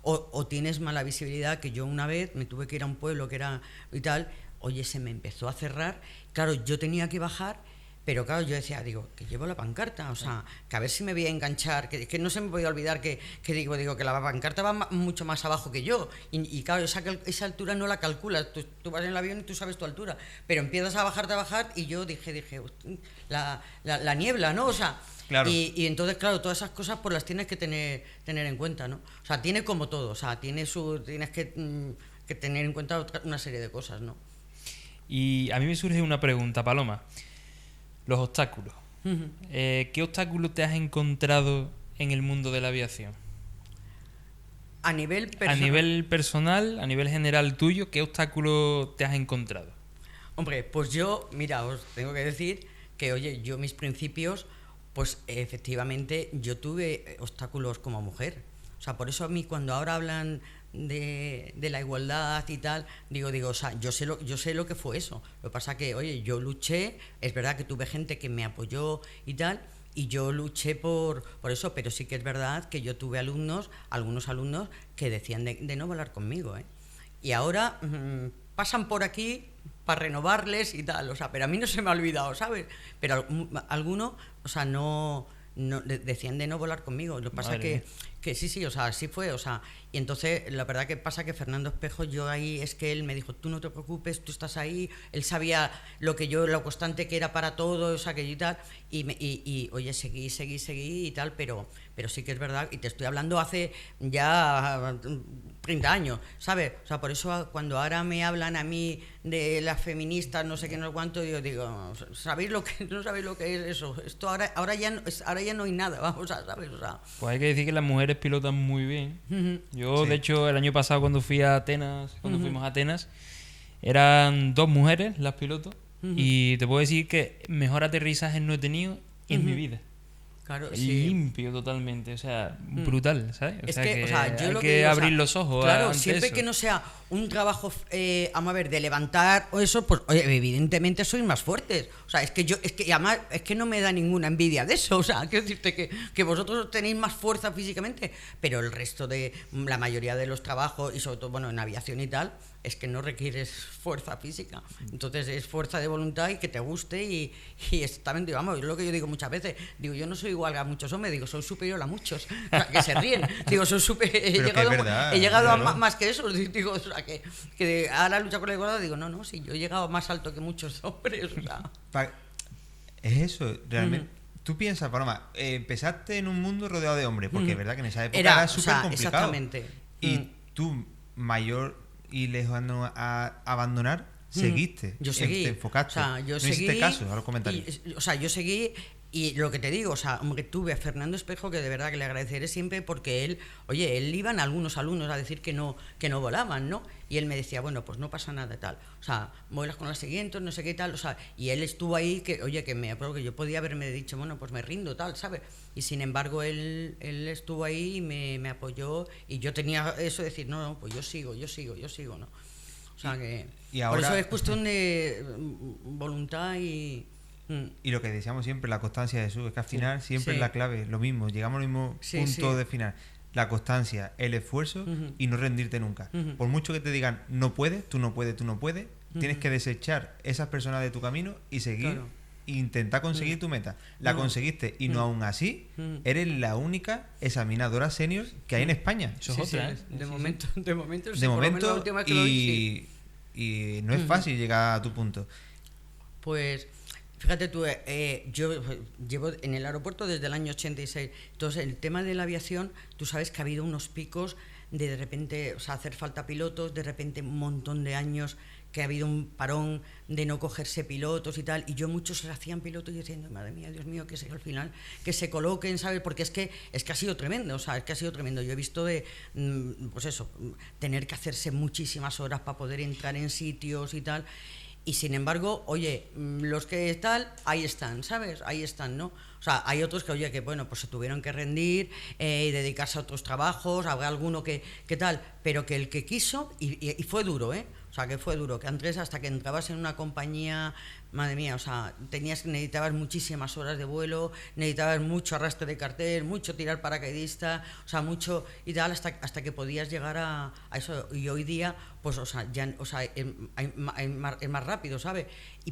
o tienes mala visibilidad, que yo una vez me tuve que ir a un pueblo que era y tal, oye, se me empezó a cerrar, claro, yo tenía que bajar, pero claro, yo decía, que llevo la pancarta, o sea, que a ver si me voy a enganchar, que no se me podía olvidar que digo que la pancarta va mucho más abajo que yo, y claro, esa altura no la calculas, tú vas en el avión y tú sabes tu altura, pero empiezas a bajar, y yo dije, la niebla, ¿no? O sea, claro. Y entonces, claro, todas esas cosas pues las tienes que tener en cuenta, ¿no? O sea, tiene como todo, o sea, tienes que tener en cuenta una serie de cosas, ¿no? Y a mí me surge una pregunta, Paloma. Los obstáculos. ¿Qué obstáculos te has encontrado en el mundo de la aviación? A nivel personal, a nivel general tuyo, ¿qué obstáculos te has encontrado? Hombre, pues yo, mira, os tengo que decir que, oye, yo mis principios, pues efectivamente yo tuve obstáculos como mujer. O sea, por eso a mí cuando ahora hablan de la igualdad y tal, digo, o sea, yo sé lo que fue eso. Lo que pasa que, oye, yo luché, es verdad que tuve gente que me apoyó y tal, y yo luché por eso, pero sí que es verdad que yo tuve algunos alumnos que decían de no volar conmigo, ¿eh? Y ahora pasan por aquí para renovarles y tal, o sea, pero a mí no se me ha olvidado, ¿sabes? Pero algunos, o sea, no decían de no volar conmigo. Lo que pasa que Que sí, o sea, así fue, o sea, y entonces la verdad que pasa que Fernando Espejo, yo ahí es que él me dijo, tú no te preocupes, tú estás ahí, él sabía lo constante que era para todo, o sea, que yo y tal, y oye, seguí y tal, pero sí que es verdad, y te estoy hablando hace ya 30 años, ¿sabes? O sea, por eso cuando ahora me hablan a mí de las feministas, no sé qué, no sé cuánto, yo digo, ¿sabéis lo que, no sabéis lo que es eso? Esto ahora ya no hay nada, vamos a, ¿sabes? O sea, Pues hay que decir que las mujeres pilotan muy bien. Yo, Sí. de hecho, el año pasado cuando fui a Atenas, fuimos a Atenas, eran 2 mujeres las pilotos y te puedo decir que mejor aterrizaje no he tenido en mi vida. claro, sí. Limpio totalmente, o sea, brutal, ¿sabes? Es sea que, o sea, yo hay lo que que digo, o abrir sea, los ojos. claro, ante siempre eso. que no sea un trabajo, vamos a ver, de levantar o eso, pues oye, evidentemente sois más fuertes. O sea, es que además, es que no me da ninguna envidia de eso. O sea, quiero decirte que vosotros tenéis más fuerza físicamente, pero el resto de la mayoría de los trabajos, y sobre todo, bueno, en aviación y tal, es que no requieres fuerza física. Entonces es fuerza de voluntad y que te guste y exactamente, vamos, es lo que yo digo muchas veces. Digo, yo no soy igual a muchos hombres, digo, soy superior a muchos. O sea, que se ríen. Digo, soy he Pero que es verdad, llegado a claro. más que eso. Digo, o sea, que ahora lucha con la igualdad, digo, no, sí, yo he llegado más alto que muchos hombres. O sea. Es eso, realmente. Tú piensas, Paloma, empezaste en un mundo rodeado de hombres, porque es verdad que en esa época era súper complicado. Exactamente. Y tú, mayor y lejos a abandonar, seguiste. Yo seguí. Te enfocaste. O sea, yo no seguí. hiciste caso a los comentarios. O sea, yo seguí. Y lo que te digo, o sea, hombre, tuve a Fernando Espejo, que de verdad que le agradeceré siempre, porque él iban algunos alumnos a decir que no volaban, ¿no? Y él me decía, bueno, pues no pasa nada, tal. O sea, vuelas con las siguientes, no sé qué tal, o sea, y él estuvo ahí, que me acuerdo que yo podía haberme dicho, bueno, pues me rindo, tal, ¿sabes? Y sin embargo, él estuvo ahí y me apoyó, y yo tenía eso de decir, no, pues yo sigo, ¿no? O sea que... Y ahora, por eso es cuestión de voluntad y... Y lo que decíamos siempre, la constancia de Jesús, es que al final siempre es la clave, lo mismo, llegamos al mismo punto de final. La constancia, el esfuerzo y no rendirte nunca. Por mucho que te digan, no puedes, tú no puedes, tienes que desechar esas personas de tu camino y seguir, Claro. e intentar conseguir tu meta. La conseguiste y no aún así, eres la única examinadora senior que hay en España. Eso es otra, ¿eh? De momento, sí, De por lo menos la momento, última vez que lo vi, sí. y no es fácil llegar a tu punto. Pues fíjate tú, yo llevo en el aeropuerto desde el año 86. Entonces, el tema de la aviación, tú sabes que ha habido unos picos de repente, o sea, hacer falta pilotos, de repente un montón de años que ha habido un parón de no cogerse pilotos y tal, y muchos se hacían pilotos y diciendo, madre mía, Dios mío, que al final, que se coloquen, ¿sabes? Porque es que ha sido tremendo, o sea, es que ha sido tremendo. Yo he visto pues eso, tener que hacerse muchísimas horas para poder entrar en sitios y tal. Y sin embargo, oye, los que tal, ahí están, ¿sabes? Ahí están, ¿no? O sea, hay otros que, oye, que bueno, pues se tuvieron que rendir y dedicarse a otros trabajos, habrá alguno que tal, pero que el que quiso, y fue duro, ¿eh? O sea, que fue duro, que antes hasta que entrabas en una compañía, madre mía, o sea, necesitabas muchísimas horas de vuelo, necesitabas mucho arrastre de cartel, mucho tirar paracaidista, o sea, mucho y tal, hasta que podías llegar a eso. Y hoy día, pues, o sea, ya, o sea, es más rápido, ¿sabes?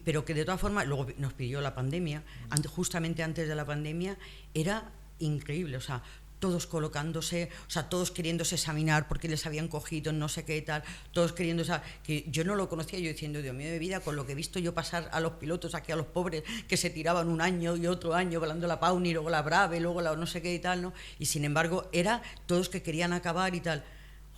Pero que de todas formas, luego nos pilló la pandemia, justamente antes de la pandemia, era increíble, o sea, todos colocándose, o sea, todos queriéndose examinar porque les habían cogido no sé qué y tal, todos queriendo, o sea, que yo no lo conocía, yo diciendo, Dios mío de vida, con lo que he visto yo pasar a los pilotos aquí, a los pobres que se tiraban un año y otro año volando la Pauni, luego la Brave, luego la no sé qué y tal, ¿no? Y sin embargo, era todos que querían acabar y tal.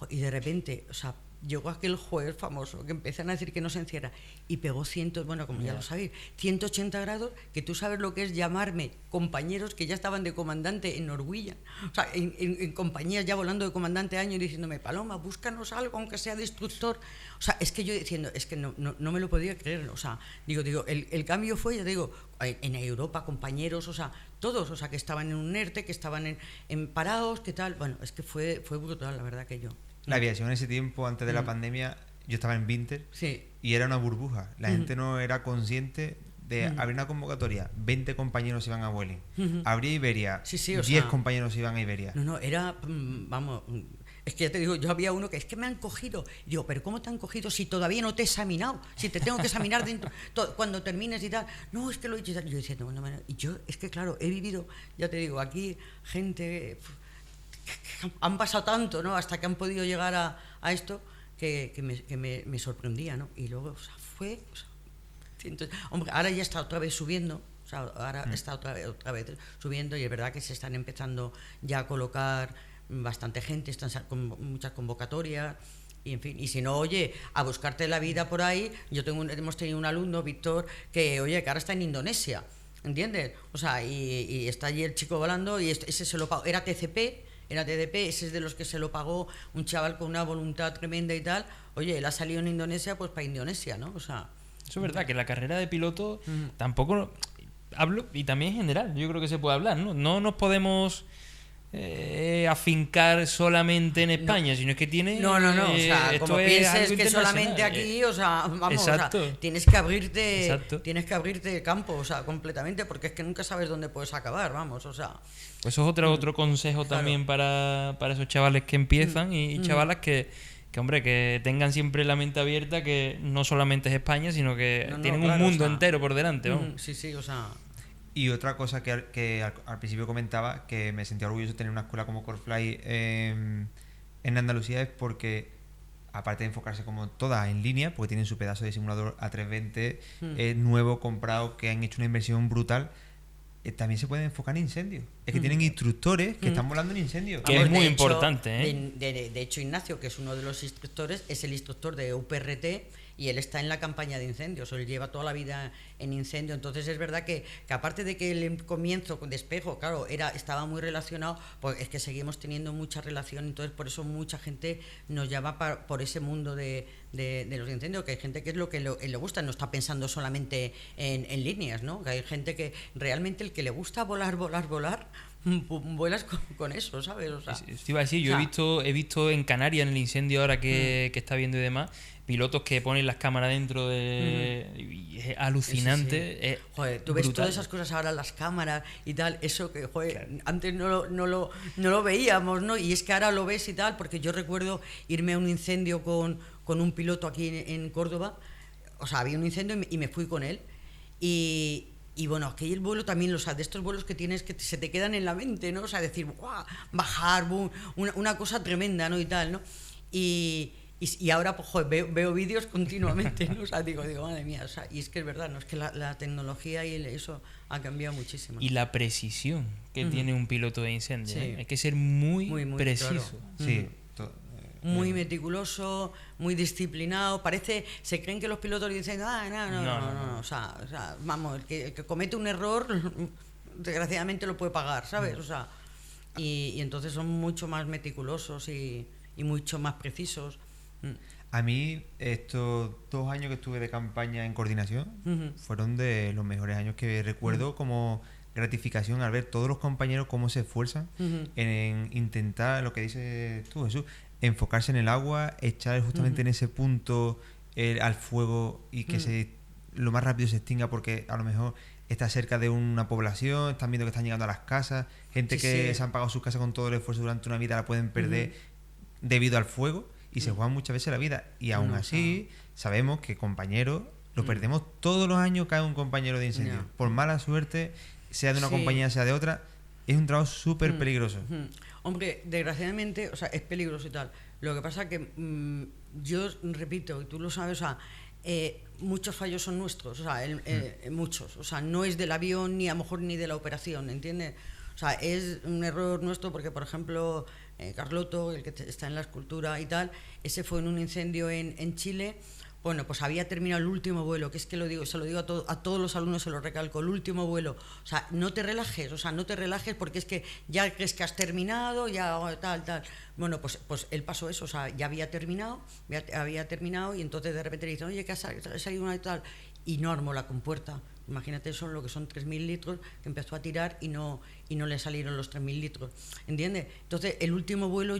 Y de repente, o sea, llegó aquel juez famoso que empiezan a decir que no se encierra y pegó bueno, como ya lo sabéis, 180 grados, que tú sabes lo que es llamarme compañeros que ya estaban de comandante en Norwegian, o sea, en compañías ya volando de comandante año y diciéndome, Paloma, búscanos algo, aunque sea de instructor. O sea, es que yo diciendo, es que no me lo podía creer, o sea, digo, el cambio fue, ya te digo, en Europa, compañeros, o sea, todos, o sea, que estaban en un ERTE, que estaban en parados, que tal, bueno, es que fue brutal, la verdad que yo. La aviación en ese tiempo, antes de la pandemia, yo estaba en Winter y era una burbuja. La gente no era consciente de abrir una convocatoria, 20 compañeros iban a Vueling. Abría Iberia, 10 compañeros iban a Iberia. No, era, vamos, es que ya te digo, yo había uno que es que me han cogido. Y digo, ¿pero cómo te han cogido si todavía no te he examinado? Si te tengo que examinar dentro, cuando termines y tal. No, es que lo he hecho y yo diciendo, bueno, y yo, es que claro, he vivido, ya te digo, aquí gente... han pasado tanto, ¿no? Hasta que han podido llegar a esto que me sorprendía, ¿no? Y luego, o sea, entonces, hombre, ahora ya está otra vez subiendo. O sea, ahora está otra vez subiendo y es verdad que se están empezando ya a colocar bastante gente, están con muchas convocatorias y en fin, y si no, oye, a buscarte la vida por ahí. Hemos tenido un alumno, Víctor, que ahora está en Indonesia, ¿entiendes? O sea, y está allí el chico volando y ese se lo pagó, era TDP, ese es de los que se lo pagó un chaval con una voluntad tremenda y tal. Oye, él ha salido en Indonesia, pues para Indonesia, ¿no? O sea, eso es verdad, que la carrera de piloto tampoco... Hablo, y también en general, yo creo que se puede hablar, ¿no? No nos podemos afincar solamente en España, sino es que tiene... No, o sea, como pienses que solamente aquí, o sea, vamos, exacto. O sea, tienes que abrirte el campo, o sea, completamente, porque es que nunca sabes dónde puedes acabar, vamos, o sea... Pues eso es otro consejo también para esos chavales que empiezan y chavalas que hombre, que tengan siempre la mente abierta, que no solamente es España, sino que tienen un mundo entero por delante, ¿no? Sí, o sea... Y otra cosa que al principio comentaba, que me sentía orgulloso de tener una escuela como Corefly en Andalucía, es porque, aparte de enfocarse como todas en línea, porque tienen su pedazo de simulador A320 nuevo, comprado, que han hecho una inversión brutal, también se pueden enfocar en incendios. Es que tienen instructores que están volando en incendios. Que es muy importante, ¿eh? De hecho, Ignacio, que es uno de los instructores, es el instructor de UPRT y él está en la campaña de incendios, él lleva toda la vida en incendio. Entonces es verdad que aparte de que el comienzo de Espejo, claro, estaba muy relacionado, pues es que seguimos teniendo mucha relación, entonces por eso mucha gente nos llama por ese mundo de los incendios, que hay gente que es lo que le gusta, no está pensando solamente en líneas, ¿no? Que hay gente que realmente el que le gusta volar, vuelas con eso, ¿sabes? O sea, te iba a decir, yo he visto en Canarias, en el incendio ahora que está viendo y demás, pilotos que ponen las cámaras dentro de... Y es alucinante. Sí. Joder, tú ves todas esas cosas ahora, las cámaras y tal, eso que, joder, claro, antes no lo veíamos, ¿no? Y es que ahora lo ves y tal, porque yo recuerdo irme a un incendio con un piloto aquí en Córdoba. O sea, había un incendio y me fui con él. Y bueno, aquí el vuelo también, o sea, de estos vuelos que tienes que se te quedan en la mente, ¿no? O sea, decir, ¡guau! Bajar, boom, una cosa tremenda, ¿no? Y tal, ¿no? Y ahora, pues, joder, veo vídeos continuamente, ¿no? O sea, digo, madre mía, o sea, y es que es verdad, ¿no? Es que la tecnología y eso ha cambiado muchísimo, ¿no? Y la precisión que tiene un piloto de incendio, sí. Hay que ser muy preciso. Claro. Sí. Muy meticuloso, muy disciplinado. Se creen que los pilotos dicen, no. O sea, vamos, el que comete un error, desgraciadamente lo puede pagar, ¿sabes? O sea, y entonces son mucho más meticulosos y mucho más precisos. A mí, estos 2 años que estuve de campaña en coordinación fueron de los mejores años que recuerdo como gratificación al ver todos los compañeros cómo se esfuerzan en intentar, lo que dices tú, Jesús, enfocarse en el agua, echar justamente en ese punto al fuego y que lo más rápido se extinga, porque a lo mejor está cerca de una población, están viendo que están llegando a las casas, gente que se han pagado sus casas con todo el esfuerzo durante una vida, la pueden perder debido al fuego y se juegan muchas veces la vida. Y aún así sabemos que compañeros lo perdemos todos los años, cae un compañero de incendio. Por mala suerte, sea de una compañía, sea de otra, es un trabajo súper peligroso. Hombre, desgraciadamente, o sea, es peligroso y tal. Lo que pasa que yo repito, y tú lo sabes, o sea, muchos fallos son nuestros, o sea, muchos. O sea, no es del avión ni a lo mejor ni de la operación, ¿entiendes? O sea, es un error nuestro porque, por ejemplo, Carloto, el que está en la escultura y tal, ese fue en un incendio en Chile. Bueno, pues había terminado el último vuelo, que es que se lo digo a todos los alumnos, se lo recalco, el último vuelo. O sea, no te relajes porque es que ya crees que has terminado, ya tal. Bueno, pues él pasó eso, o sea, ya había terminado y entonces de repente le dicen, oye, que ha salido una y tal, y no armó la compuerta. Imagínate eso, lo que son 3.000 litros, que empezó a tirar y no le salieron los 3.000 litros, ¿entiendes? Entonces, el último vuelo,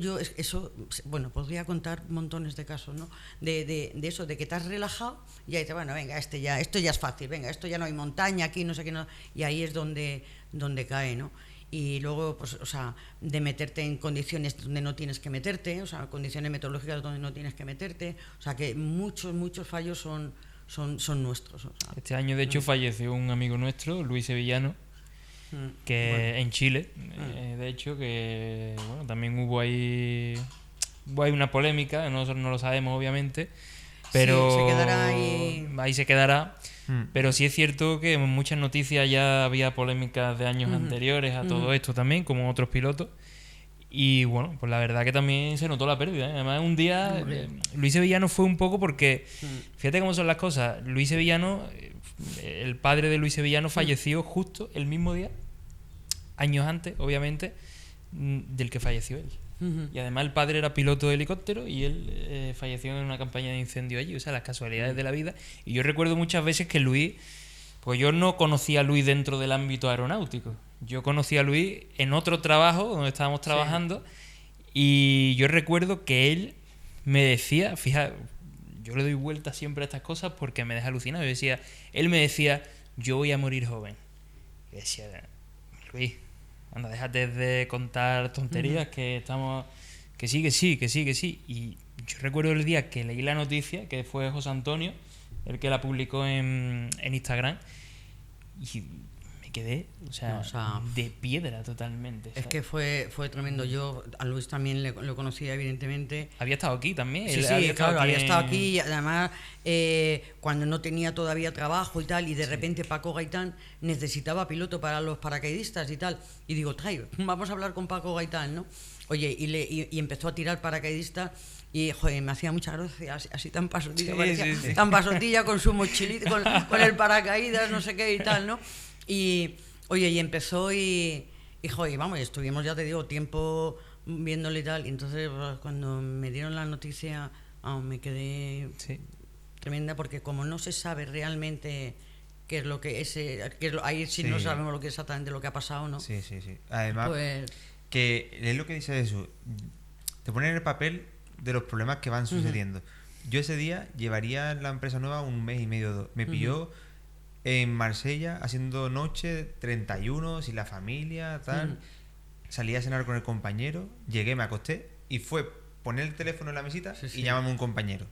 bueno, podría contar montones de casos, ¿no? De eso, de que te has relajado y ya dices, bueno, venga, esto ya es fácil, venga, esto ya no hay montaña aquí, no sé qué, no, y ahí es donde cae, ¿no? Y luego, pues, o sea, de meterte en condiciones donde no tienes que meterte, o sea, condiciones meteorológicas donde no tienes que meterte, o sea, que muchos fallos son nuestros. O sea. Este año, de hecho, falleció un amigo nuestro, Luis Sevillano, que en Chile, de hecho, que bueno, también hubo ahí una polémica, nosotros no lo sabemos obviamente, pero Sí, se quedará ahí. se quedará. Mm. Pero sí es cierto que en muchas noticias ya había polémicas de años anteriores a todo esto también, como otros pilotos. Y bueno, pues la verdad que también se notó la pérdida, ¿eh? Además, un día Luis Sevillano fue un poco porque, fíjate cómo son las cosas, Luis Sevillano, el padre de Luis Sevillano falleció justo el mismo día, años antes, obviamente, del que falleció él. Y además el padre era piloto de helicóptero y él falleció en una campaña de incendio allí, o sea, las casualidades de la vida. Y yo recuerdo muchas veces que Luis, pues yo no conocía a Luis dentro del ámbito aeronáutico, yo conocí a Luis en otro trabajo donde estábamos trabajando y yo recuerdo que él me decía, fíjate, yo le doy vuelta siempre a estas cosas porque me deja alucinado, él me decía, yo voy a morir joven. Y decía, Luis, anda, déjate de contar tonterías, que estamos... Que sí. Y yo recuerdo el día que leí la noticia, que fue José Antonio, el que la publicó en Instagram, y me quedé, o sea, de piedra totalmente. Es que fue tremendo. Yo a Luis también lo conocía, evidentemente. Había estado aquí también. Sí, claro, había estado aquí y además cuando no tenía todavía trabajo y tal, y de repente Paco Gaitán necesitaba piloto para los paracaidistas y tal, y digo, vamos a hablar con Paco Gaitán, ¿no? Oye, y empezó a tirar paracaidistas y, joder, me hacía mucha gracia, así tan pasotilla, tan pasotilla con su mochilita, con el paracaídas, no sé qué y tal, ¿no? Y, oye, y empezó y joder, vamos, estuvimos, ya te digo, tiempo viéndole y tal, y entonces cuando me dieron la noticia, me quedé tremenda, porque como no se sabe realmente qué es lo que ahí sí no sabemos lo que exactamente lo que ha pasado, ¿no? Sí. Además, pues, que es lo que dice eso, te ponen en el papel de los problemas que van sucediendo. Yo ese día llevaría la empresa nueva 1 mes y medio, 2. Me pilló en Marsella haciendo noche 31 sin la familia, tal. Salí a cenar con el compañero, llegué, me acosté y fue poner el teléfono en la mesita y llámame un compañero.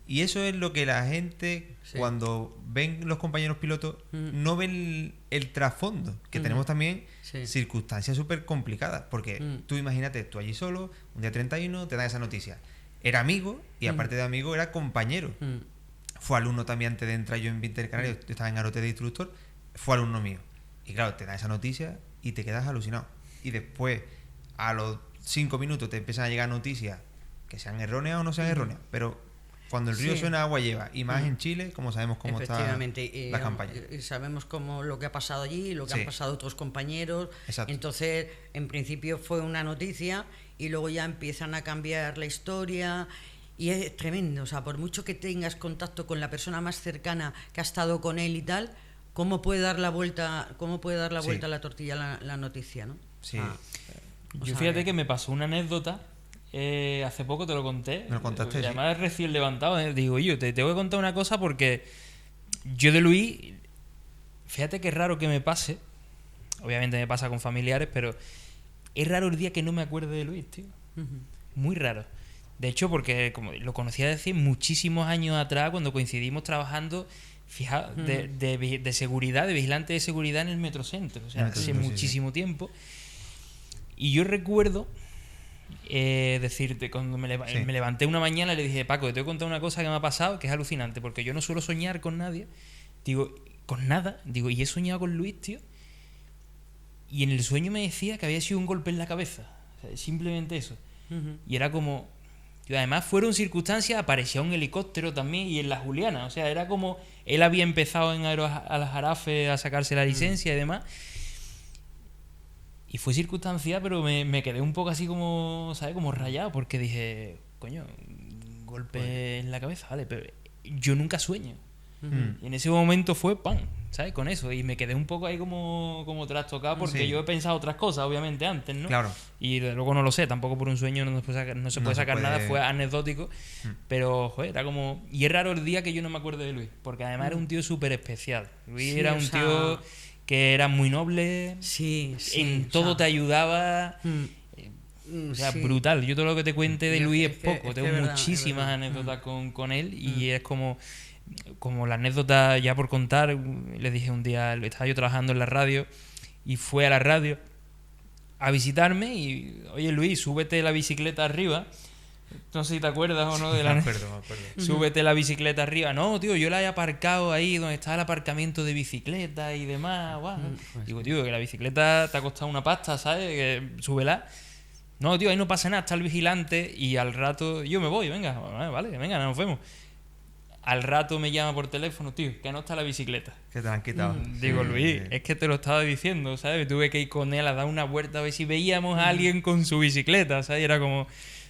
Y eso es lo que la gente, cuando ven los compañeros pilotos, no ven el trasfondo, que tenemos también circunstancias súper complicadas, porque tú imagínate, tú allí solo, un día 31, te dan esa noticia. Era amigo y aparte de amigo era compañero. Fue alumno también antes de entrar yo en Intercanario, estaba en Arote de instructor, fue alumno mío. Y claro, te dan esa noticia y te quedas alucinado. Y después, a los 5 minutos, te empiezan a llegar noticias que sean erróneas o no sean erróneas, pero cuando el río suena, agua lleva, y más en Chile, como sabemos cómo está la campaña. Y sabemos lo que ha pasado allí, lo que han pasado otros compañeros. Exacto. Entonces, en principio fue una noticia y luego ya empiezan a cambiar la historia. Y es tremendo, o sea, por mucho que tengas contacto con la persona más cercana que ha estado con él y tal, ¿cómo puede dar la vuelta a la tortilla la noticia, ¿no? Sí. Yo fíjate que me pasó una anécdota, hace poco te lo conté. Me lo contaste, además recién levantado, digo, yo te voy a contar una cosa porque yo de Luis, fíjate que es raro que me pase, obviamente me pasa con familiares, pero es raro el día que no me acuerde de Luis, tío. Muy raro. De hecho, porque como lo conocía desde muchísimos años atrás, cuando coincidimos trabajando, de seguridad, de vigilante de seguridad en el Metrocentro, o sea, hace muchísimo tiempo. Y yo recuerdo decirte, cuando me levanté una mañana, le dije, Paco, te voy a contar una cosa que me ha pasado, que es alucinante, porque yo no suelo soñar con nadie, digo, con nada, digo, y he soñado con Luis, tío, y en el sueño me decía que había sido un golpe en la cabeza, o sea, simplemente eso. Y era como... Y además fueron circunstancias, aparecía un helicóptero también y en la Juliana, o sea, era como él había empezado en Aeroaljarafe a sacarse la licencia y demás, y fue circunstancia, pero me quedé un poco así como, ¿sabes? Como rayado, porque dije, coño, un golpe en la cabeza, vale, pero yo nunca sueño. Y en ese momento fue ¡pam! ¿Sabes? Con eso. Y me quedé un poco ahí como trastocado porque yo he pensado otras cosas, obviamente, antes, ¿no? Claro. Y luego no lo sé, tampoco por un sueño no se puede sacar nada, fue anecdótico. Pero, joder, era como... Y es raro el día que yo no me acuerdo de Luis, porque además era un tío súper especial. Luis era un tío que era muy noble, en todo te ayudaba... O sea, brutal. Yo todo lo que te cuente de Luis es poco. Tengo muchísimas anécdotas con él y es como la anécdota ya por contar. Le dije un día, estaba yo trabajando en la radio y fue a la radio a visitarme y, oye Luis, súbete la bicicleta arriba. No sé si te acuerdas o no de la... Me acuerdo. Súbete la bicicleta arriba. No, tío, yo la he aparcado ahí donde está el aparcamiento de bicicleta y demás. Guau. Digo, tío, que la bicicleta te ha costado una pasta, ¿sabes? Que súbela. No, tío, ahí no pasa nada, está el vigilante y al rato... Yo me voy, venga, vale, venga, nos vemos. Al rato me llama por teléfono, tío, que no está la bicicleta. Que te la han quitado. Digo, Sí, Luis, sí. es que te lo estaba diciendo, ¿sabes? Tuve que ir con él a dar una vuelta a ver si veíamos a alguien con su bicicleta, ¿sabes? Y era como...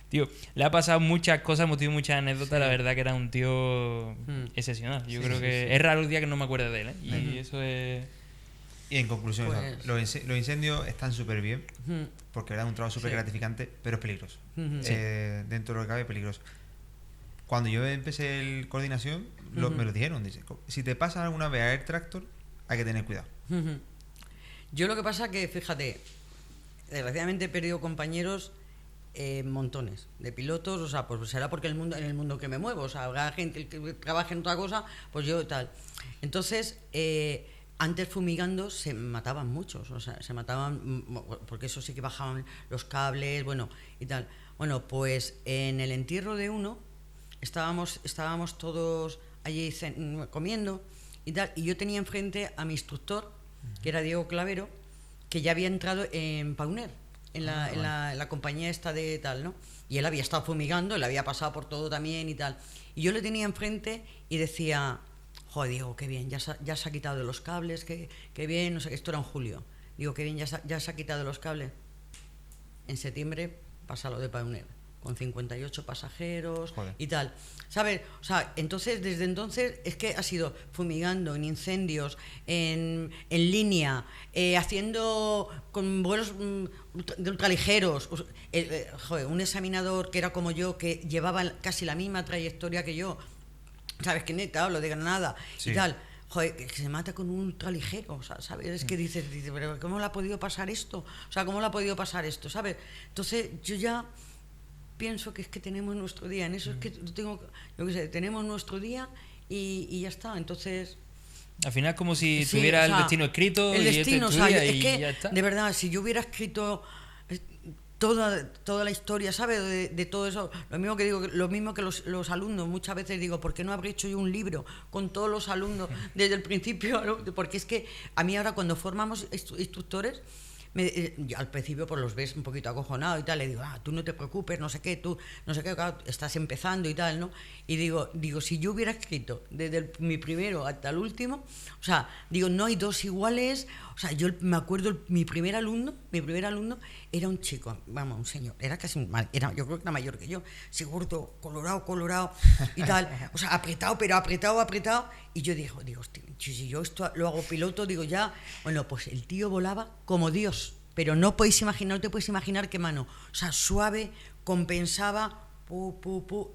Tío, le ha pasado muchas cosas, hemos tenido muchas anécdotas, Sí. la verdad que era un tío excepcional. Yo creo que es raro el día que no me acuerde de él, ¿eh? Y eso es... Y en conclusión, Pues- eso, los incendios están súper bien, Ujú. porque es un trabajo súper Sí. gratificante, pero es peligroso. Ujú. Dentro de lo que cabe, peligroso. Cuando yo empecé el coordinación, me lo dijeron. Dice, si te pasa alguna vez a Air Tractor, hay que tener cuidado. Ujú. Yo lo que pasa que, fíjate, desgraciadamente he perdido compañeros montones de pilotos, o sea, pues será porque en el mundo que me muevo, o sea, habrá gente que trabaje en otra cosa, pues yo tal. Entonces, antes fumigando se mataban muchos, o sea, se mataban, porque eso sí que bajaban los cables, bueno, y tal. Bueno, pues en el entierro de uno estábamos todos allí comiendo y tal, y yo tenía enfrente a mi instructor, que era Diego Clavero, que ya había entrado en Pauner, en la compañía esta de tal, ¿no? Y él había estado fumigando, él había pasado por todo también y tal. Y yo le tenía enfrente y decía, joder, Diego, qué bien, ya se ha quitado de los cables, qué bien, no sé, esto era en julio. Digo, qué bien, ya se ha quitado de los cables. En septiembre pasa lo de Pauner, con 58 pasajeros. Joder. Y tal, ¿sabes? O sea, entonces, desde entonces es que ha sido fumigando en incendios, en línea, haciendo con vuelos de ultraligeros. Joder, un examinador que era como yo, que llevaba casi la misma trayectoria que yo, ¿sabes? Que neta, hablo de Granada Sí. y tal. Joder, que se mata con un ultraligero, o sea, ¿sabes? Es que dices, pero ¿cómo le ha podido pasar esto? O sea, ¿cómo le ha podido pasar esto? ¿Sabes? Entonces, yo ya pienso que es que tenemos nuestro día, en eso es que yo qué sé, tenemos nuestro día y ya está, entonces... Al final es como si Sí, tuviera o sea, el destino escrito el y destino, este o sea, estudia es y que, ya está. de verdad, si yo hubiera escrito toda la historia, ¿sabes? De todo eso, lo mismo que digo, lo mismo que los alumnos, muchas veces digo, ¿por qué no habré hecho yo un libro con todos los alumnos desde el principio? Porque es que a mí ahora cuando formamos instructores, yo al principio pues los ves un poquito acojonados y tal, le digo, tú no te preocupes, no sé qué, claro, estás empezando y tal, ¿no? Y digo, si yo hubiera escrito desde mi primero hasta el último, o sea, digo, no hay dos iguales, o sea, yo me acuerdo, mi primer alumno era un chico, vamos, un señor, era casi, yo creo que era mayor que yo, así gordo, colorado y tal, o sea, apretado, y yo digo, hostia, si yo esto lo hago piloto, digo ya, bueno, pues el tío volaba como Dios, pero no te puedes imaginar qué mano, o sea, suave, compensaba,